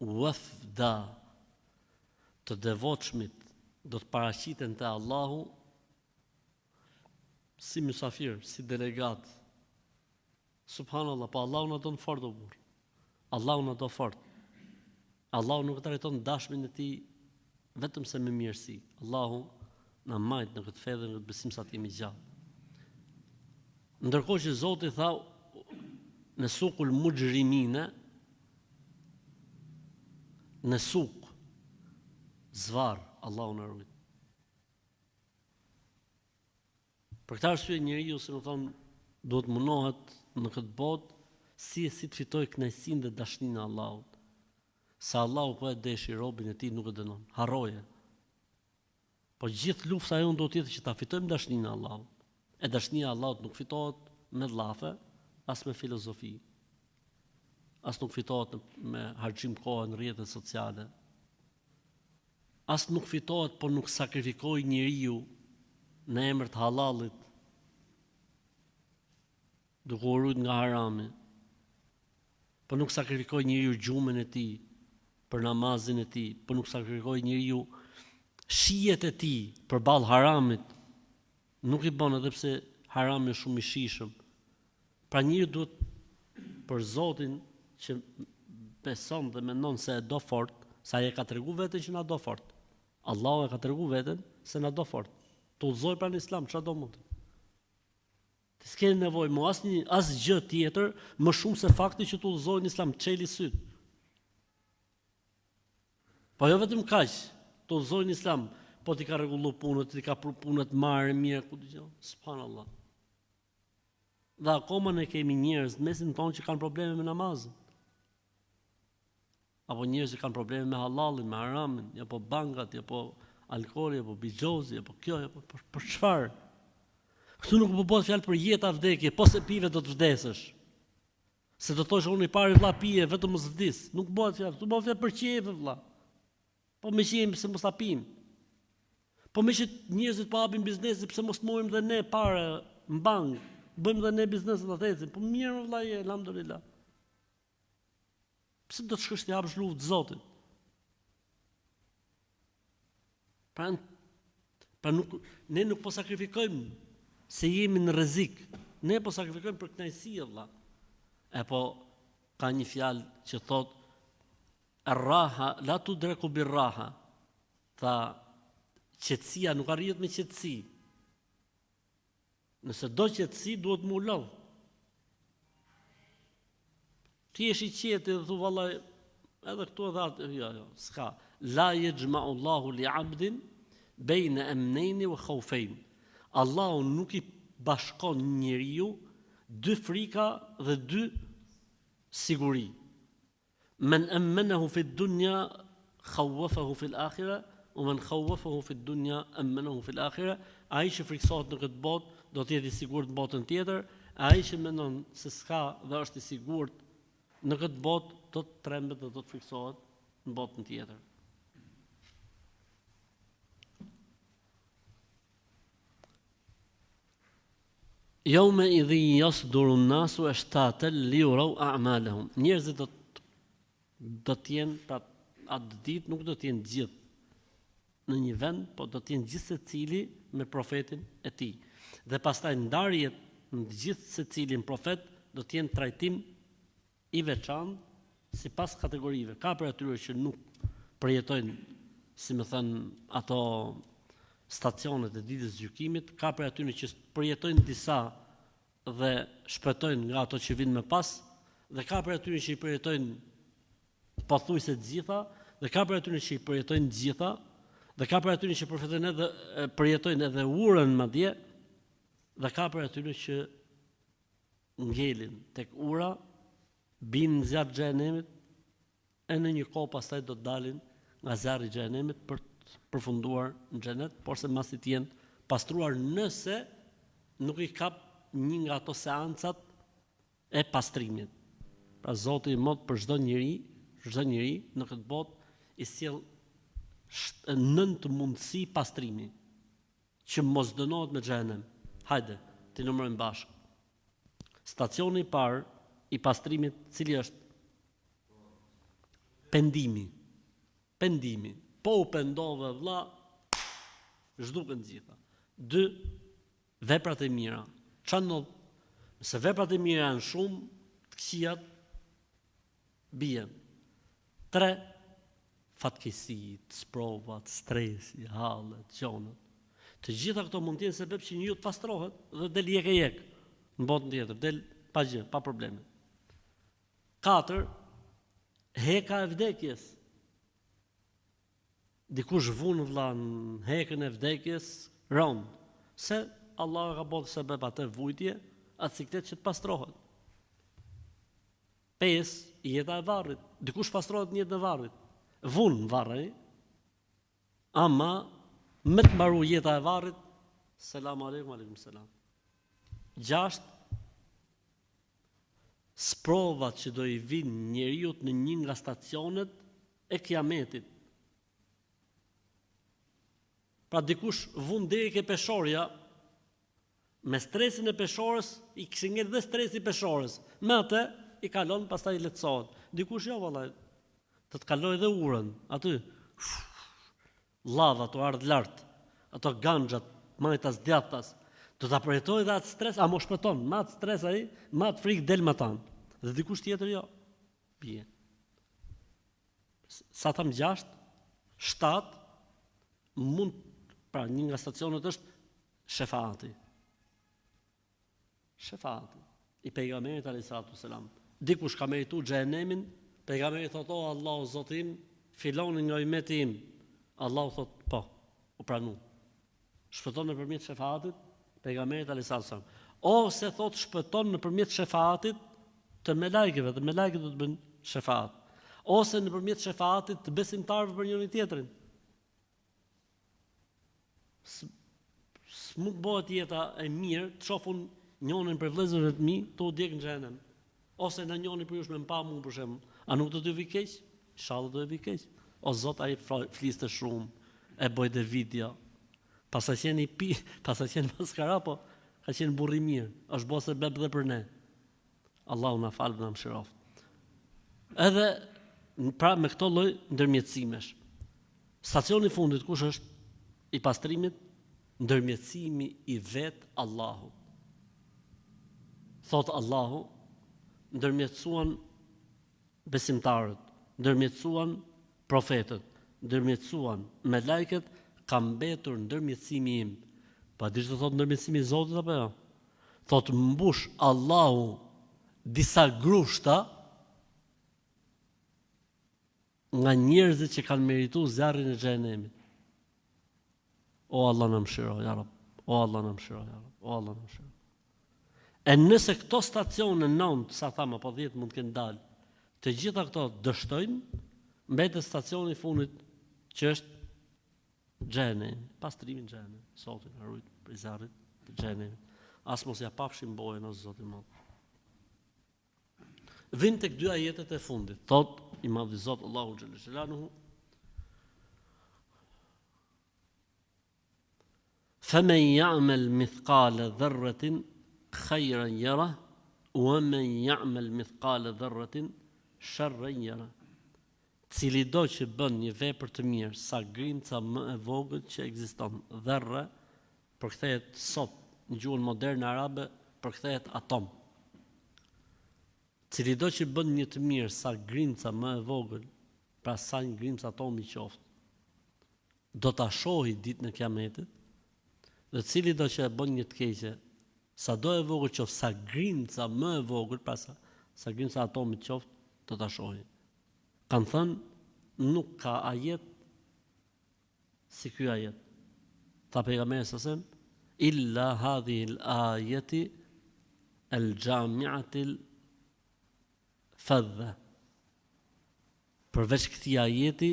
wafda. Të devotshmit do të paraqiten te Allahu si mysafir, si delegat. Subhanallah, pa Allahu na don fort o burr. Allahu na do fort. Allahu nuk trajton dashmin e tij vetëm se me mirësi. Allahu na majt në këtë fe dhe në këtë besim sa të jemi gjallë. Ndërkohë që Zoti tha në sukul mujrimine, në suk zvar, Allahu na ruaj. Për këtë arsye njeriu, si më thon, duhet munohet në këtë botë si të fitojë kënaqësinë dhe dashninë e Allahut. Sa Allahu po e deshi robën e tij nuk e dënon. Harroje. Po gjithë lufta jonë do të jetë që ta fitojmë dashninë e Allahut. E dashnia e Allahut nuk fitohet me llafe, as me filozofi. As nuk fitohet me harxhim kohë në rrjetet sociale. As nuk fitohet po nuk sakrifikoj njeriu në emër të halalit, duke u ruajtur nga harami. Po nuk sakrifikoj njeriu gjumin e tij për namazin e tij, po nuk sakrifikoj njeriu shijet e tij përballë haramit. Nuk i bën edhe pse harami është shumë i shijshëm. Pra njeriu duhet për Zotin që beson dhe mendon se e do fort, sa ai e ka treguar veten që na do fort. Allahu e ka treguar veten se na do fort. Të udhëzoj pranë Islam, çfarë do mund. Ti s'ke nevojë mo asgjë tjetër më shumë se fakti që të udhëzoj në Islam, çeli syt. Po jo vetëm kaq, të udhëzoj në Islam, po ti ka rregullu punën, ti ka punët marrë mirë, ku dëgjoj. Subhanallahu. Dhe akoma ne kemi njerëz në mesin tonë që kanë probleme me namazin. Apo njerëz që kanë probleme me halalin, me haramin, apo bankat, apo alkooli, apo bixhozi, apo kjo, apo për çfarë? Këtu nuk po bëhet fjalë për jetë a vdekje, po se pive do të vdesësh. Se do të thosh unë i pari vlla pije, vetëm mos vdis. Nuk bëhet fjalë, tu bëhet fjalë për qejfe vlla. Po më qejmë se mos ta pim. Po më që njerëzit po hapin biznese, pse mos morrim dhe ne parë në bankë, bëjmë dhe ne bizneset atë ecim. Po mirë vlla, alhamdulillah. Pse do të shkosh të hapësh luftë Zotit? Pra ne nuk po sakrifikojmë se jemi në rrezik. Ne po sakrifikojmë për kënaqësi valla. Po ka një fjalë që thot ar-raha la tudreku bir-raha. Tha qetësia nuk arrihet me qetësi. Nëse do qetësi duhet më lodh. Ti je i qetë dhe thu vallai edhe këtu edhe jo, s'ka. La yajma'u Allahu li 'abdin bayna amnayn wa khawfayn. Allahu nuk i bashkon njeriu dy frika dhe dy siguri. Men amanahu fi dunya khawafahu fi al-akhirah wa man khawafahu fi dunya amanahu fi al-akhirah. Ai që friksohet në këtë botë do të jetë i sigurt në botën tjetër, ai që mendon se s'ka dhe është i sigurt në këtë botë do të trembet dhe do të friksohet në botën tjetër. Yawma idhin yasduru an-nasu ashtatan li yuraw a'malahum. Njerëzit do të jenë atë ditë nuk do të jenë gjithë në një vend, po do të jenë gjithë secili me profetin e tij. Dhe pastaj ndarjet në gjithë secilin profet do të jenë trajtim i veçantë sipas kategorive. Ka për atyre që nuk përjetojnë, si më thënë, ato stacionet e ditës gjykimit, ka për atyre që përjetojnë disa dhe shpëtojnë nga ato që vinë më pas, dhe ka për atyre që i përjetojnë pothuajse të gjitha, dhe ka për atyre që i përjetojnë të gjitha, dhe ka për atyre që përjetojnë edhe urën madje, dhe ka për atyre që ngelin tek ura, binë në zjarë xhenemit, e në një kohë pastaj do të dalin nga zjarri i xhenemit për të përfunduar në xhenet, por se masi të jenë pastruar nëse nuk i kap një nga ato seancat e pastrimit. Pra Zoti i mod për çdo njeri në këtë botë i sjell 9 mundësi pastrimi që mos dënohet me xhenem. Hajde, ti numërojmë bashkë. Stacioni i parë i pastrimit, cili është? Pendimi. Po u pendove vëlla, zhduken gjitha. 2. Veprat e mira. Çfarë ndodh? Nëse veprat e mira janë shumë, të këqijat bien. 3. Fatkeqësitë, sprovat, stresi, hallet, gjonat. Të gjitha këto mund të jenë sebeb që njeriu të pastrohet dhe del jek në botën tjetër, del pa gjë, pa probleme. 4. Heka e vdekjes. Dikush vun vëlla në hekën e vdekjes, rond. Se Allah ka bërë sebeb atë vujtje, atë siklet që të pastrohet. 5. Jeta e varrit. Dikush pastrohet në jetën e varrit. Vun në varri, ama me të mbaru jeta e varrit, selam aleikum, aleikum selam. 6. Sprovat që do i vinë njeriut në një nga stacionet e kiametit. Pra dikush vun deri ke peshorja, me stresin e peshorës, i kishë ngel dhe stresi i peshorës. Me atë i kalon, pastaj i lehtësohet. Dikush jo vallaj, të kaloj dhe urën, aty, lava të ardhë lartë, ato ganxhat, majtas, djathtas, do ta përjetoj dhe atë stres, a mo shpëton, ma atë stres ai, ma atë frikë del më tanë. Dhe dikush tjetër jo, bie. Sa tham 6, 7, mund, pra një nga stacionet është shefaati. Shefaati, i pejgamberit alayhisalatu selam. Dikush ka meritu xhenemin, pejgamberi thotë, o Allahu Zotim, filonin nga ummeti im. Allahu thotë, po, u pranu. Shpëton nëpërmjet shefaatit, pejgamberit alayhisalatu selam. Ose thotë shpëton nëpërmjet shefaatit të melajkeve, dhe melajket do të bëjnë shefaat. Ose nëpërmjet shefaatit të besimtarëve për njërin tjetrin. S'mund bëhet jeta e mirë, të shohun njërin për vëllezërve të mi, të u djeg në xhenem. Ose në njëri për jush me mpa mua për shembull, a nuk do të vi keq? Inshallah do të vi keq. O Zot, ai fliste shumë, e bojte video. Pastaj qenë i pi, pastaj qenë maskara, po ka qenë burr i mirë. Është bërë sebeb dhe për ne. Allahu na fal dhe na mëshiroft. Edhe pra me këto lloj ndërmjetësimesh. Stacioni i fundit kush është? I pastrimit, ndërmjetësimi i vet Allahut. Thot Allahu, ndërmjetësuan besimtarët, ndërmjetësuan profetët, ndërmjetësuan melajket, ka mbetur ndërmjetësimi im. Pa dish të thot ndërmjetësimi i Zotit apo jo? Thot mbush Allahu disa grushta nga njerëzit që kanë merituar zjarrin e xhenemit. O Allah na mëshiro, ja Rab. O Allah na mëshiro, ja Rab. O Allah na mëshiro. E nëse këto stacione 9, sa thamë, apo 10 mund të kenë dalë, të gjitha këto dështojnë, mbetet stacioni i fundit që është xhenemi, pastrimi i xhenemit. Zoti na ruaj prej zjarrit të xhenemit. As mos ja pafshim bojën o Zoti i Madh. Vin tek 2 ajetet e fundit. Thot i Madhi Zot Allahu xhalla xhelaluhu: "Faman ya'mal mithqala dharratin khayran yara, wa man ya'mal mithqala dharratin sharran yara." cili do që bën një vepër të mirë, sa grimca më e vogël që ekziston, dherre, përkthehet sot në gjuhën moderne arabe, përkthehet atom. Cili do që bën një të mirë, sa grimca më e vogël, pra sa një grimca atomi qoftë, do ta shohë ditën e Kiametit, dhe cili do që bën një të keqe, sa do e vogël qoftë, sa grimca më e vogël, pra sa grimca atomit qoftë, do ta shohë. Kanë thënë, nuk ka ajet si ky ajet. Tha pejgamberi sasem, illa hadhihi al-ayati al-jami'ati al-fadha. Përveç këtij ajeti,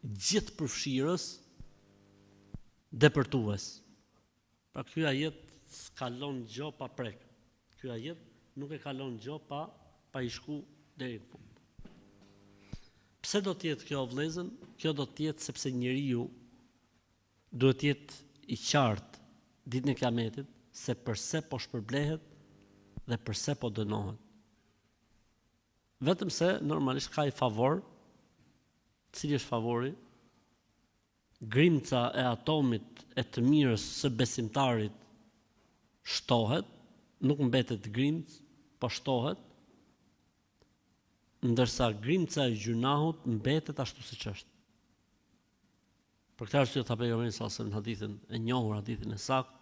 gjithë përfshirës depërtues. Pra ky ajet s'kalon gjë pa prek. Ky ajet nuk e kalon gjë pa i shku deri në fund. Pse do të jetë kjo vëllezër? Kjo do të jetë sepse njeriu duhet të jetë i qartë ditën e Kiametit se përse po shpërblehet dhe përse po dënohet. Vetëm se normalisht ka i favor. Cili është favori? Grimca e atomit e të mirës së besimtarit shtohet, nuk mbetet grimcë, po shtohet, ndërsa grimca e gjunahut mbetet ashtu siç është. Për këtë arsye tha pejgamberi sallallahu alajhi wasallam në hadithin e njohur, hadithin e saktë,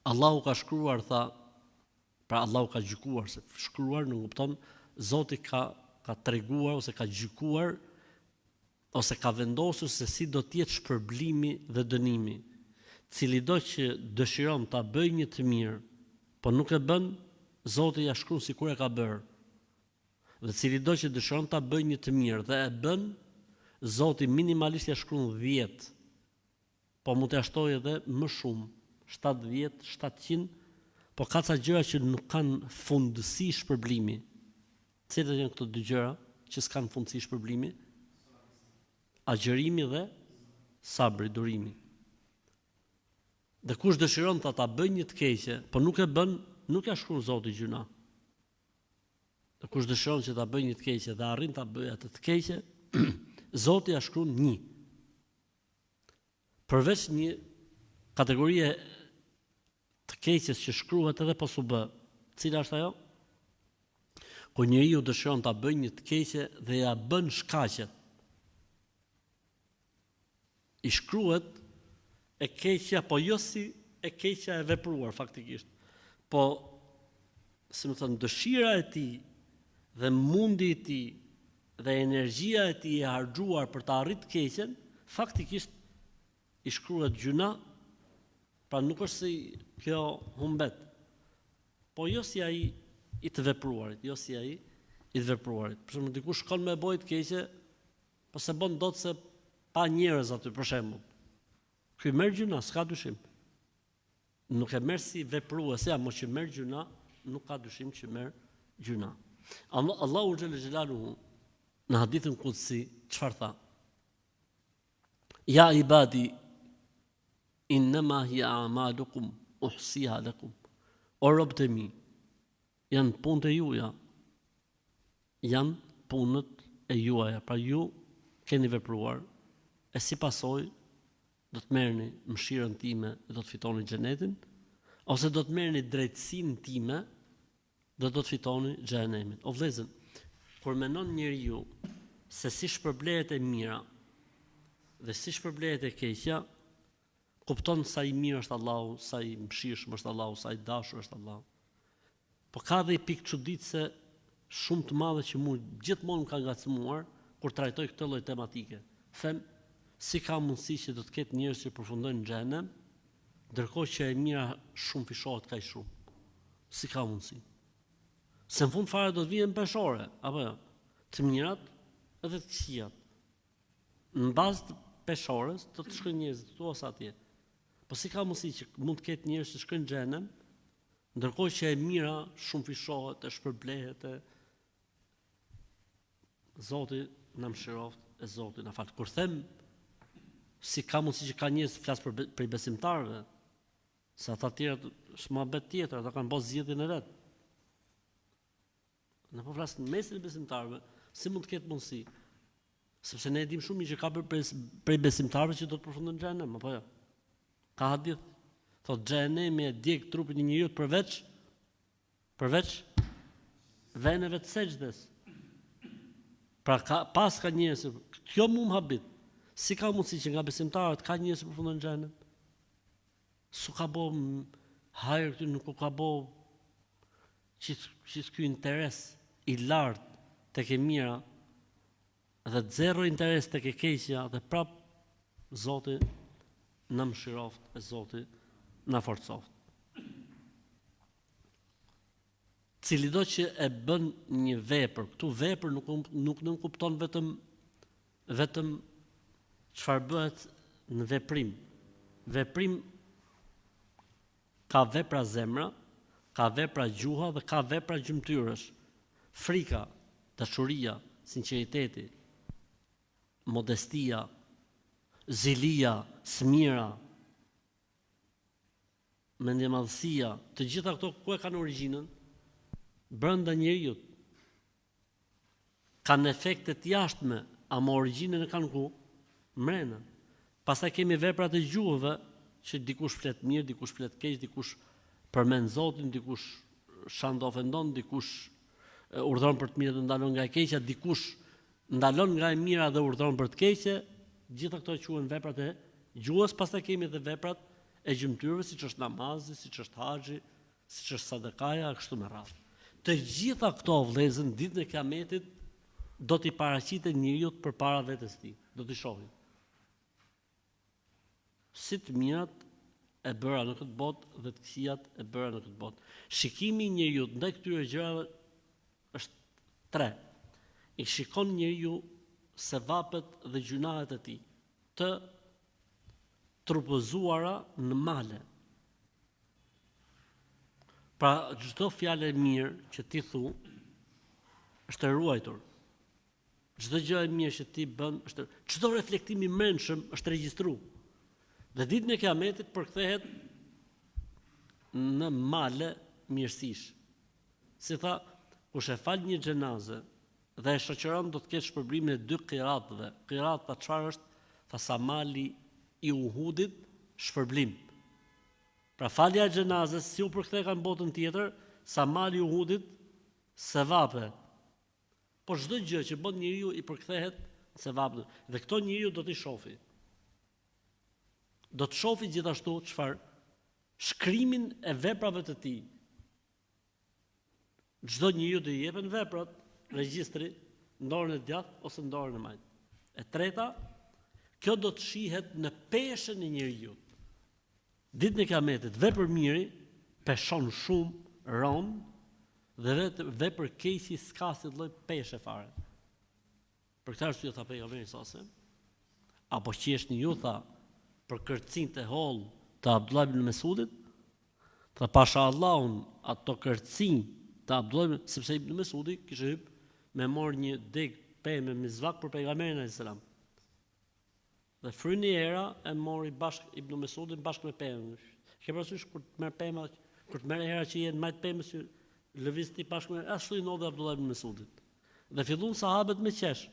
Allahu ka shkruar, tha, pra Allahu ka gjykuar, se shkruar nuk kupton Zoti ka treguar ose ka gjykuar ose ka vendosur se si do të jetë shpërblimi dhe dënimi. Cili do që dëshiron ta bëjë një të mirë, po nuk e bën, Zoti ja shkruan sikur e ka bërë. Dhe cili do që dëshiron ta bëjë një të mirë dhe e bën, Zoti minimalisht ja shkruan 10, po mund të shtojë edhe më shumë, 70, 700, po ka ca gjëra që nuk kanë fundësi shpërblimi. Cilat janë këto dy gjëra që s'kan fundësi shpërblimi? Agjërimi dhe sabri, durimi. Dhe kush dëshiron ta bëjë një të keqe, po nuk e bën, nuk ja shkruan Zoti gjuna. Dhe kush dëshiron që ta bëjë një të keqe dhe arrin ta bëjë atë të keqe, Zoti ja shkruan 1. Përveç një kategorie të keqes që shkruhet edhe po s'u bë. Cila është ajo? Kur njeriu dëshiron ta bëjë një të keqe dhe ja bën shkaqet. I shkruhet e keqja, po jo si e keqja e vepruar faktikisht. Po, si më thënë, dëshira e tij dhe mundi i tij dhe energjia e tij e harxuar për të arritur keqen, faktikisht i shkruhet gjuna. Pra nuk është si kjo humbet, po jo si ai i të vepruarit, jo si ai i të vepruarit. Për shembull, dikush shkon me bojë të keqe, po se bën dot se pa njerëz aty, për shembull. Ky merr gjuna, s'ka dyshim. Nuk e merr si veprues, ja, mos që merr gjuna, nuk ka dyshim që merr gjuna. Allahu xhalla xhelaluhu në hadithin qudsi çfarë tha? Ja ibadi innama hiya a'malukum uhsiha lakum. O robët e mi, janë punët e juaja. Janë punët e juaja. Pra ju keni vepruar e si pasojë do të merrni mëshirën time dhe do të fitoni xhenetin, ose do të merrni drejtsinë time dhe do të fitoni xhenemin. O vëllezër, kur mendon njeriu se si shpërblehet e mira dhe si shpërblehet e keqja, kupton sa i mirë është Allahu, sa i mëshirshëm është Allahu, sa i dashur është Allahu. Po ka dhe i pikë çuditëse shumë të madhe që mua gjithmonë më ka ngacmuar kur trajtoj këtë lloj tematike. Them, si ka mundësi që do të ketë njerëz që përfundojnë në xhenem, ndërkohë që e mira shumë fishohet kaq shumë. Si ka mundësi? Se në fund fare do të vinë peshore, apo jo? Të mirat edhe të këqijat. Në bazë të peshores do të shkojnë njerëz këtu ose atje. Po si ka mundësi që mund të ketë njerëz që shkojnë në xhenem, ndërkohë që e mira shumë fishohet, e shpërblehet, Zoti na mëshiroft, e Zoti na fal. Kur them si ka mundësi që ka njerëz flas për besimtarëve, se ata të tjerë është mohabet tjetër, ata kanë bërë zgjedhjen e vet. Ne po flas në mesin e besimtarëve, si mund të ketë mundësi? Sepse ne e dim shumë që ka prej besimtarëve që do të përfundojnë në xhenem, apo jo? Ka hadith, thotë xhenemi e djeg trupin e njeriu përveç veneve të sejdës. Pra pas ka njerëz, kjo mu më habit. Si ka mundësi që nga besimtarët ka njerëz që përfundojnë në xhenem? Su ka bo hajër këtu, nuk ka bo që ky interes i lartë tek e mira dhe zero interes tek e keqja dhe prap Zoti na mëshiroft e Zoti na forcoft. Cili do që e bën një vepër, këtu vepër nuk nënkupton vetëm çfarë bëhet në veprim. Veprim ka vepra zemra, ka vepra gjuha dhe ka vepra gjymtyrësh. Frika, dashuria, sinqeriteti, modestia, zilia, smira, mendjemadhësia, të gjitha këto ku e kanë origjinën? Brenda njeriut. Kanë efekte të jashtme, ama origjinën e kanë ku? Mrena. Pastaj kemi veprat e gjuhëve, që dikush flet mirë, dikush flet keq, dikush përmend Zotin, dikush shan të ofendon, dikush urdhron për të mirë dhe ndalon nga e keqja, dikush ndalon nga e mira dhe urdhron për të keqe. Gjitha këto quhen veprat e gjuhës. Pastaj kemi edhe veprat e gjymtyrëve, siç është namazi, siç është haxhi, siç është sadakaja, kështu me radhë. Të gjitha këto vëllezër ditën e Kiametit do t'i paraqitet njeriu përpara vetes tij. Do t'i shohin. Si të mirat e bëra në këtë botë dhe të këqijat e bëra në këtë botë. Shikimi i njeriu ndaj këtyre gjërave është 3. I shikon njeriu sevapet dhe gjunahet e tij, të trupëzuara në male. Pra çdo fjalë e mirë që ti thu është e ruajtur. Çdo gjë e mirë që ti bën është, çdo reflektim i mendshëm është regjistruar. Dhe ditën e Kiametit përkthehet në male mirësish. Si tha, kush e fal një xhenaze dhe e shoqëron do të ketë shpërblimin e 2 qiratëve. Qirata çfarë është? Tha sa mali i Uhudit shpërblim. Pra falja e xhenazes si u përkthehet në botën tjetër, sa mali i Uhudit sevape. Po çdo gjë që bën njeriu i përkthehet në sevap. Dhe këto njeriu do t'i shohë. Do të shohë gjithashtu çfarë? Shkrimin e veprave të tij. Çdo njeriu do i jepen veprat, regjistri, në dorën e djathtë ose në dorën e majtë. E treta, kjo do të shihet në peshën e njeriu. Ditën e Kiametit, vepër miri peshon shumë, ron, dhe vepër keqi s'ka si lloj peshe fare. Për këtë arsye tha pejgamberi sase, apo qeshni ju tha për kërcinë e holl të Abdullah ibn Mesudit, tha pasha Allahun ato kërcinë të Abdullah, sepse ibn Mesudi kishte hyp me marr një deg pemë me mizvak për pejgamberin alayhis salam. Dhe fryni era e mori bashkë Ibn Mesudin bashkë me pemën. Ke parasysh kur të merr pema, kur të merr hera që jenë majt pemës, lëviz ti bashkë me ashtu i ndodhi Abdullah ibn Mesudit. Dhe filluan sahabët me qesh.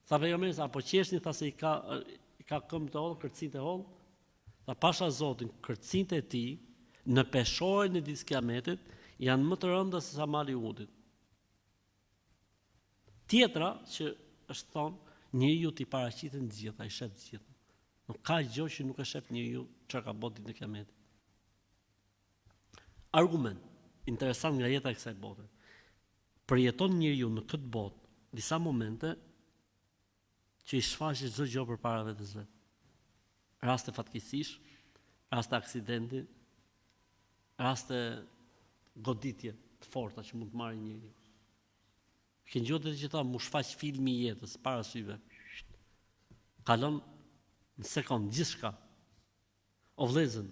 Tha pejgamberi apo qeshni, tha se i ka këmbë të holl, kërcinë të holl. Tha pasha Zotin, kërcinë e tij në peshorën e ditës Kiametit janë më të rënda se sa mali i Uhudit. Tjetra që është thonë, njeriu t'i paraqitet të gjitha, i shef të gjitha. Nuk ka gjë që nuk e shef njeriu çka ka bërë ditën e Kiametit. Argument interesant nga jeta e kësaj bote. Përjeton njeriu në këtë botë disa momente që i shfaqet çdo gjë përpara vetes vet. Raste fatkeqësish, raste aksidenti, raste goditje të forta që mund të marrë njeriu. Kënë gjotë që tha, mu shfaq filmi i jetës, para syve. Kalon në sekond, gjithçka. O vëllezër,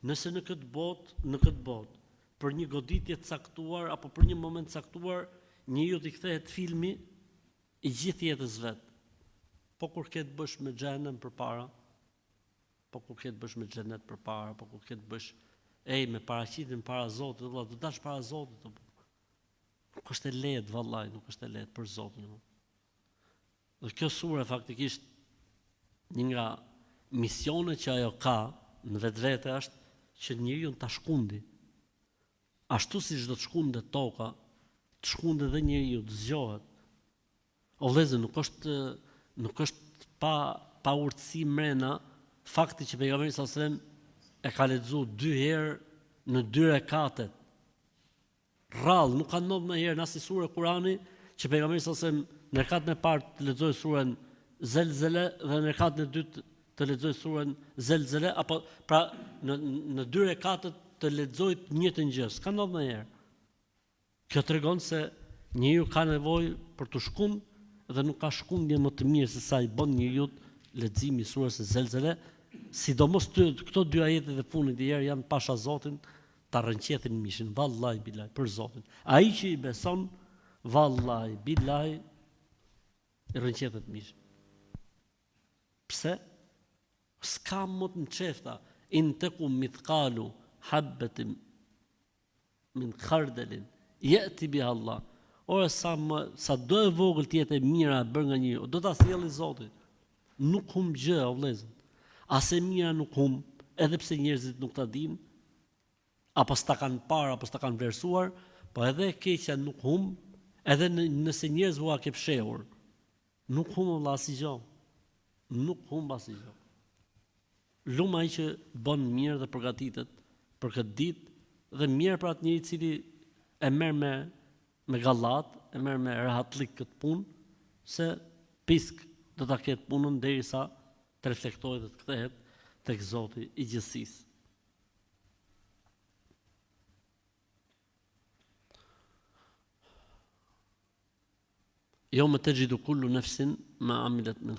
nëse në këtë botë, për një goditje të caktuar, apo për një moment të caktuar, njeriu t'i kthehet filmi i gjithë jetës vet. Po kur ke të bësh me xhenem përpara, po kur ke të bësh me xhenet përpara, po kur ke të bësh me paraqitjen para Zotit, vëlla, do dash para Zotit. Nuk është e lehtë vallaj, nuk është e lehtë për Zotin. Dhe kjo sure faktikisht një nga misionet që ajo ka në vetvete është që njeriu ta shkundi. Ashtu si çdo të shkundet toka, të shkundet edhe njeriu, të zgjohet. O vëllezër, nuk është pa urtësi mrena fakti që pejgamberi sallallahu alajhi wasallam e ka lexuar 2 herë në 2 rekatet. Rrallë, nuk ka ndodhur më herë në asnjë sure Kurani që pejgamberi sallallahu alajhi wasallam në rekatën e parë të lexojë surën Zelzele dhe në rekatën e dytë të lexojë surën Zelzele, apo pra në 2 rekatet të lexojë të njëjtën gjë. S'ka ndodhur më herë. Kjo tregon se njeriu ka nevojë për të shkund dhe nuk ka shkundje më të mirë se sa i bën njeriu leximi i surës Zelzele, sidomos këto 2 ajete e fundit e herë janë pasha Zotin ta rënqethin mishin, vallahi billahi, për Zotin. Ai që i beson, vallahi billahi, i rënqethet mishin. Pse? S'ka më të nçefta, in takum mithqalu habatin min khardalin yati biha Allah. Ora sa do e vogël të jetë e mira e bërë nga njeriu, do ta sjellë Zoti. Nuk humb gjë, o vëllezër. As e mira nuk humb, edhe pse njerëzit nuk ta dinë, apo s'ta kanë parë, apo s'ta kanë vlerësuar, po edhe e keqja nuk humb, edhe nëse njerëz u ke fshehur, nuk humb valla asgjë. Nuk humb asgjë. Lum ai që bën mirë dhe përgatitet për këtë ditë dhe mirë për atë njeri i cili e merr me gallat, e merr me rahatlik këtë punë, se pisk do ta ketë punën derisa të reflektojë dhe të kthehet tek Zoti i gjithësisë. يوم تجد كل نفس ما عملت من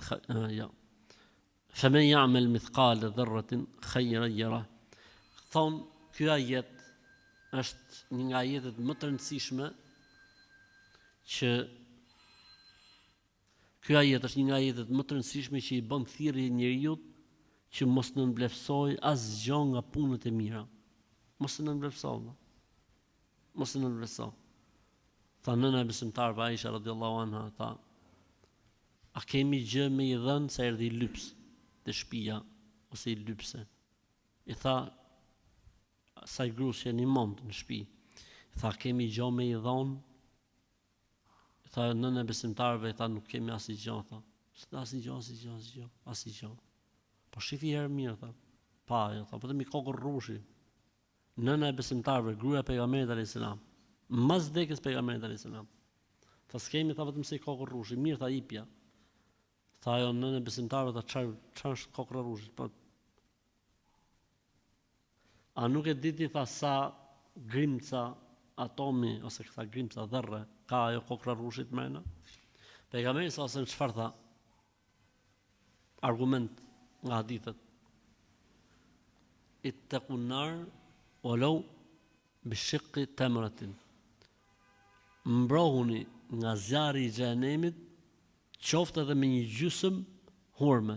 فمن يعمل مثقال ذرة خيرا يره. Thon, ky ajet është një nga ajetet më të rëndësishme që i bën thirrje njeriu që mos në nënvlerësoj asgjë nga punët e mira. Mos në nënvlerësoj. Tha nëna e besimtarëve Aisha radhiyallahu anha, tha: a kemi gjë me i dhënë se erdhi lyps te shtëpia ose i lypse? I tha asaj gruas që një mond në shtëpi. I tha: kemi gjë me i dhënë? I tha nëna e besimtarëve, i tha: nuk kemi asgjë, tha. Asgjë. Po shifi herë mirë, tha. Pa, tha, po të mi kokë rrushi. Nëna e besimtarëve, gruaja e pejgamberit alayhis salam, mas vdekjes pejgamberit alayhis salam. Tha s'kemi, tha, vetëm se i kokë rrushi, mirë, tha, ipja. Tha ajo nëna e besimtarëve, tha çfarë është kokë rrushi? Po a nuk e diti, tha, sa grimca atomi ose këta grimca dherre ka ajo kokë rrushit mrena? Pejgamberi sa ose çfarë tha? Argument nga hadithet. Ittaqun nar walau bishiqqi tamratin. Mbrohuni nga zjarri i xhenemit, qoftë edhe me një gjysmë hurme.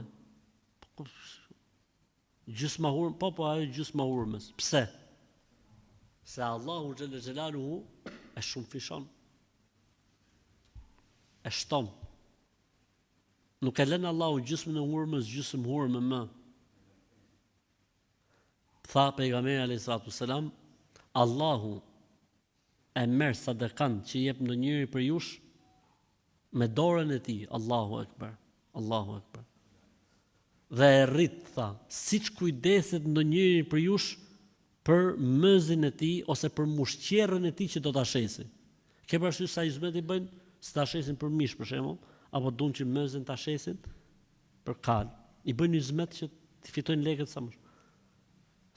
Gjysma hurme, po ajo gjysma hurmës. Pse? Se Allahu xhalla xhelaluhu e shumëfishon. E shton. Nuk e lën Allahu gjysmën e hurmës, gjysmë hurme më. Tha pejgamberi alayhis salatu wassalam, Allahu e merr sadekan që jep ndonjëri për jush me dorën e tij. Allahu akbar. Allahu akbar. Dhe e rrit, tha, siç kujdeset ndonjëri për jush për mëzin e tij ose për mushqerrën e tij që do ta shesi. Ke parasysh sa hizmet i bëjnë, s'ta shesin për mish për shembull, apo duan që mëzin ta shesin për kal. I bëjnë hizmet që të fitojnë lekët sa më shumë.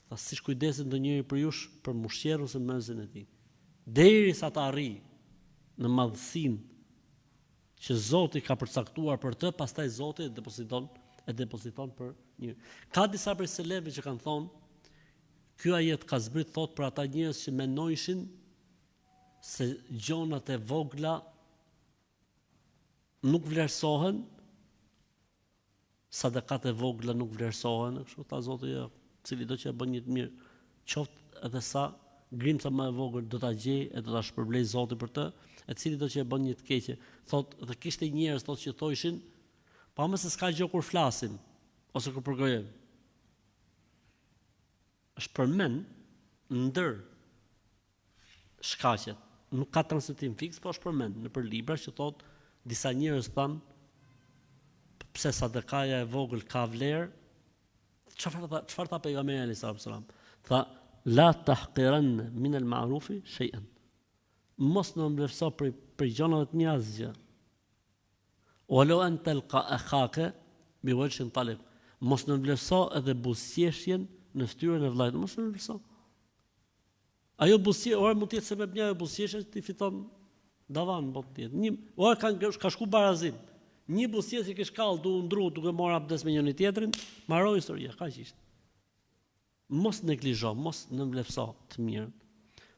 Tha, siç kujdeset ndonjëri për jush për mushqerrën ose mëzin e tij. Derisa të arrijë në madhësinë që Zoti ka përcaktuar për të, pastaj Zoti e depoziton për një. Ka disa prej selefëve që kanë thonë, ky ajet ka zbrit thot për ata njerëz që mendojshin se gjonat e vogla nuk vlerësohen, sadekat e vogla nuk vlerësohen, kështu tha Zoti, cili do që e bën një të mirë, qoftë edhe sa grimca më e vogël do ta gjej e do ta shpërblej Zoti për të, e cili do që e bën një të keqe. Thot, dhe kishte njerëz thot që thoshin pa më se s'ka gjë kur flasim, ose kur përgojëm. Është përmend ndër shkaqet. Nuk ka transmetim fiks, po është përmend në për libra që thot disa njerëz thanë pse sadakaja e vogël ka vlerë. Çfarë tha pejgamberi alayhis salam? Tha la tahqiran min al-ma'rufi shay'an. Mos në mbledhso për gjonave të mia asgjë. Walau an talqa akhaka biwajhin talib. Mos në mbledhso edhe buzëqeshjen në fytyrën e vllajt, mos në mbledhso. Ajo buzëqeshje, ora mund të jetë sebeb një buzëqeshje ti fiton davan mund të jetë. Ora ka shku barazim. Një buzëqeshje që shkallë duke ndru, duke marrë abdes me njëri tjetrin, mbaroi historia, kaq ishte. Mos neglizho, mos në mbledhso të mirën.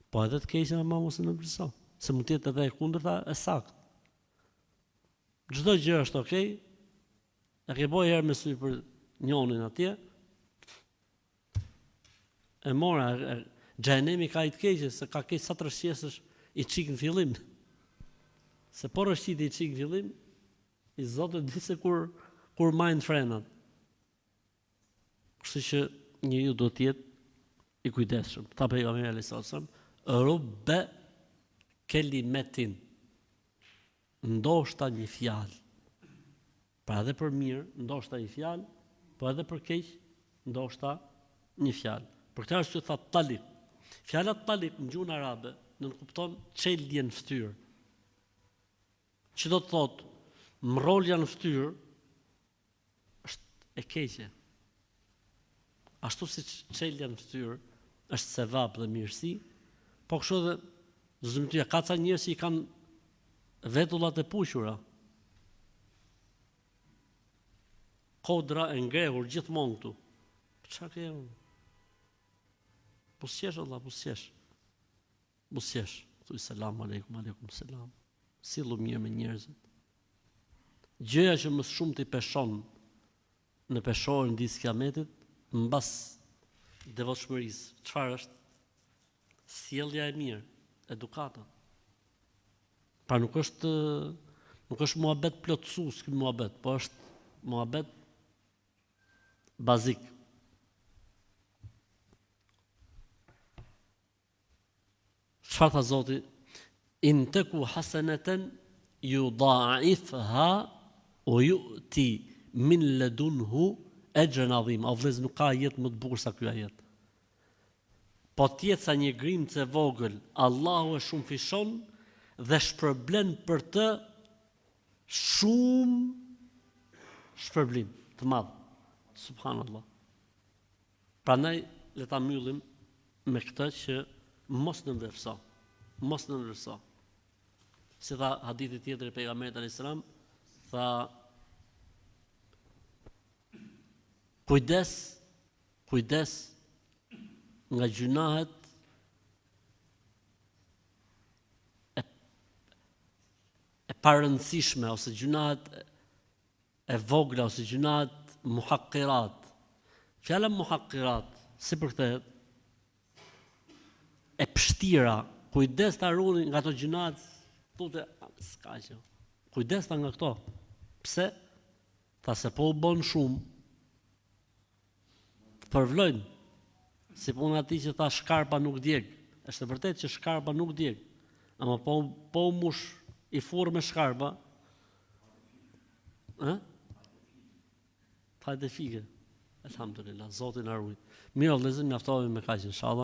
Po edhe të keqen ama mos në mbledhso, se mund të jetë edhe e kundërta e saktë. Çdo gjë është okay. E ke bëj herë me sy për njonin atje. E mora xhenemi ka i të keqë, se ka keq sa të rëshqesësh i çik në fillim. Se po rëshqiti i çik në fillim, i Zotit di se kur majnë frenat. Kështu që njeriu do të jetë i kujdesshëm. Tha pejgamberi alayhis salam, rubba kelimetin. Ndoshta një fjalë. Pra edhe për mirë, ndoshta një fjalë, po edhe për keq, ndoshta një fjalë. Për këtë arsye tha talik. Fjala talik në gjuhën arabe nënkupton çelje në fytyrë. Që do të thotë mrolja në fytyrë është e keqe. Ashtu si çelja në fytyrë është sevap dhe mirësi, po kështu edhe zëmtyja ka ca njerëz që i kanë vetullat e puqura. Kodra e ngrehur gjithmonë këtu. Çfarë ke unë? Buzëqesh Allah, buzëqesh. Buzëqesh. Thuaj selam aleikum, aleikum selam. Sillu mirë me njerëzit. Gjëja që më shumë t'i peshon në peshorën ditës së Kiametit, mbas devotshmërisë, çfarë është? Sjellja e mirë, edukata. Pra nuk është muhabet plotësues ky muhabet, po është muhabet bazik. Çfarë tha Zoti? In taku hasanatan yudha'ifha wa yu'ti min ladunhu ajran 'azim. O vëllezër, nuk ka jetë më të bukur sa ky ajet. Po tjetë sa një grimcë e vogël, Allahu e shumë fishon dhe shpërblen për të shumë shpërblim të madh. Subhanallah. Prandaj le ta mbyllim me këtë që mos në mbledhso. Mos në mbledhso. Si tha hadithi tjetër e pejgamberit alayhis salam, tha kujdes nga gjunahet e parëndësishme ose gjunahet e vogla ose gjunahet muhaqqirat. Fjala muhaqqirat, si përkthehet? E pështira, kujdes ta ruani nga ato gjunahet, thotë s'ka gjë. Kujdes ta nga këto. Pse? Tha se po u bën shumë. Përvlojnë. Si puna ati që tha shkarpa nuk djeg. Është e vërtet që shkarpa nuk djeg. Ama po u mush i furë me shkarpa. Tha e fike. Elhamdulillah, Zoti na ruaj. Mirë, vëllezër, mjaftohemi me kaq inshallah.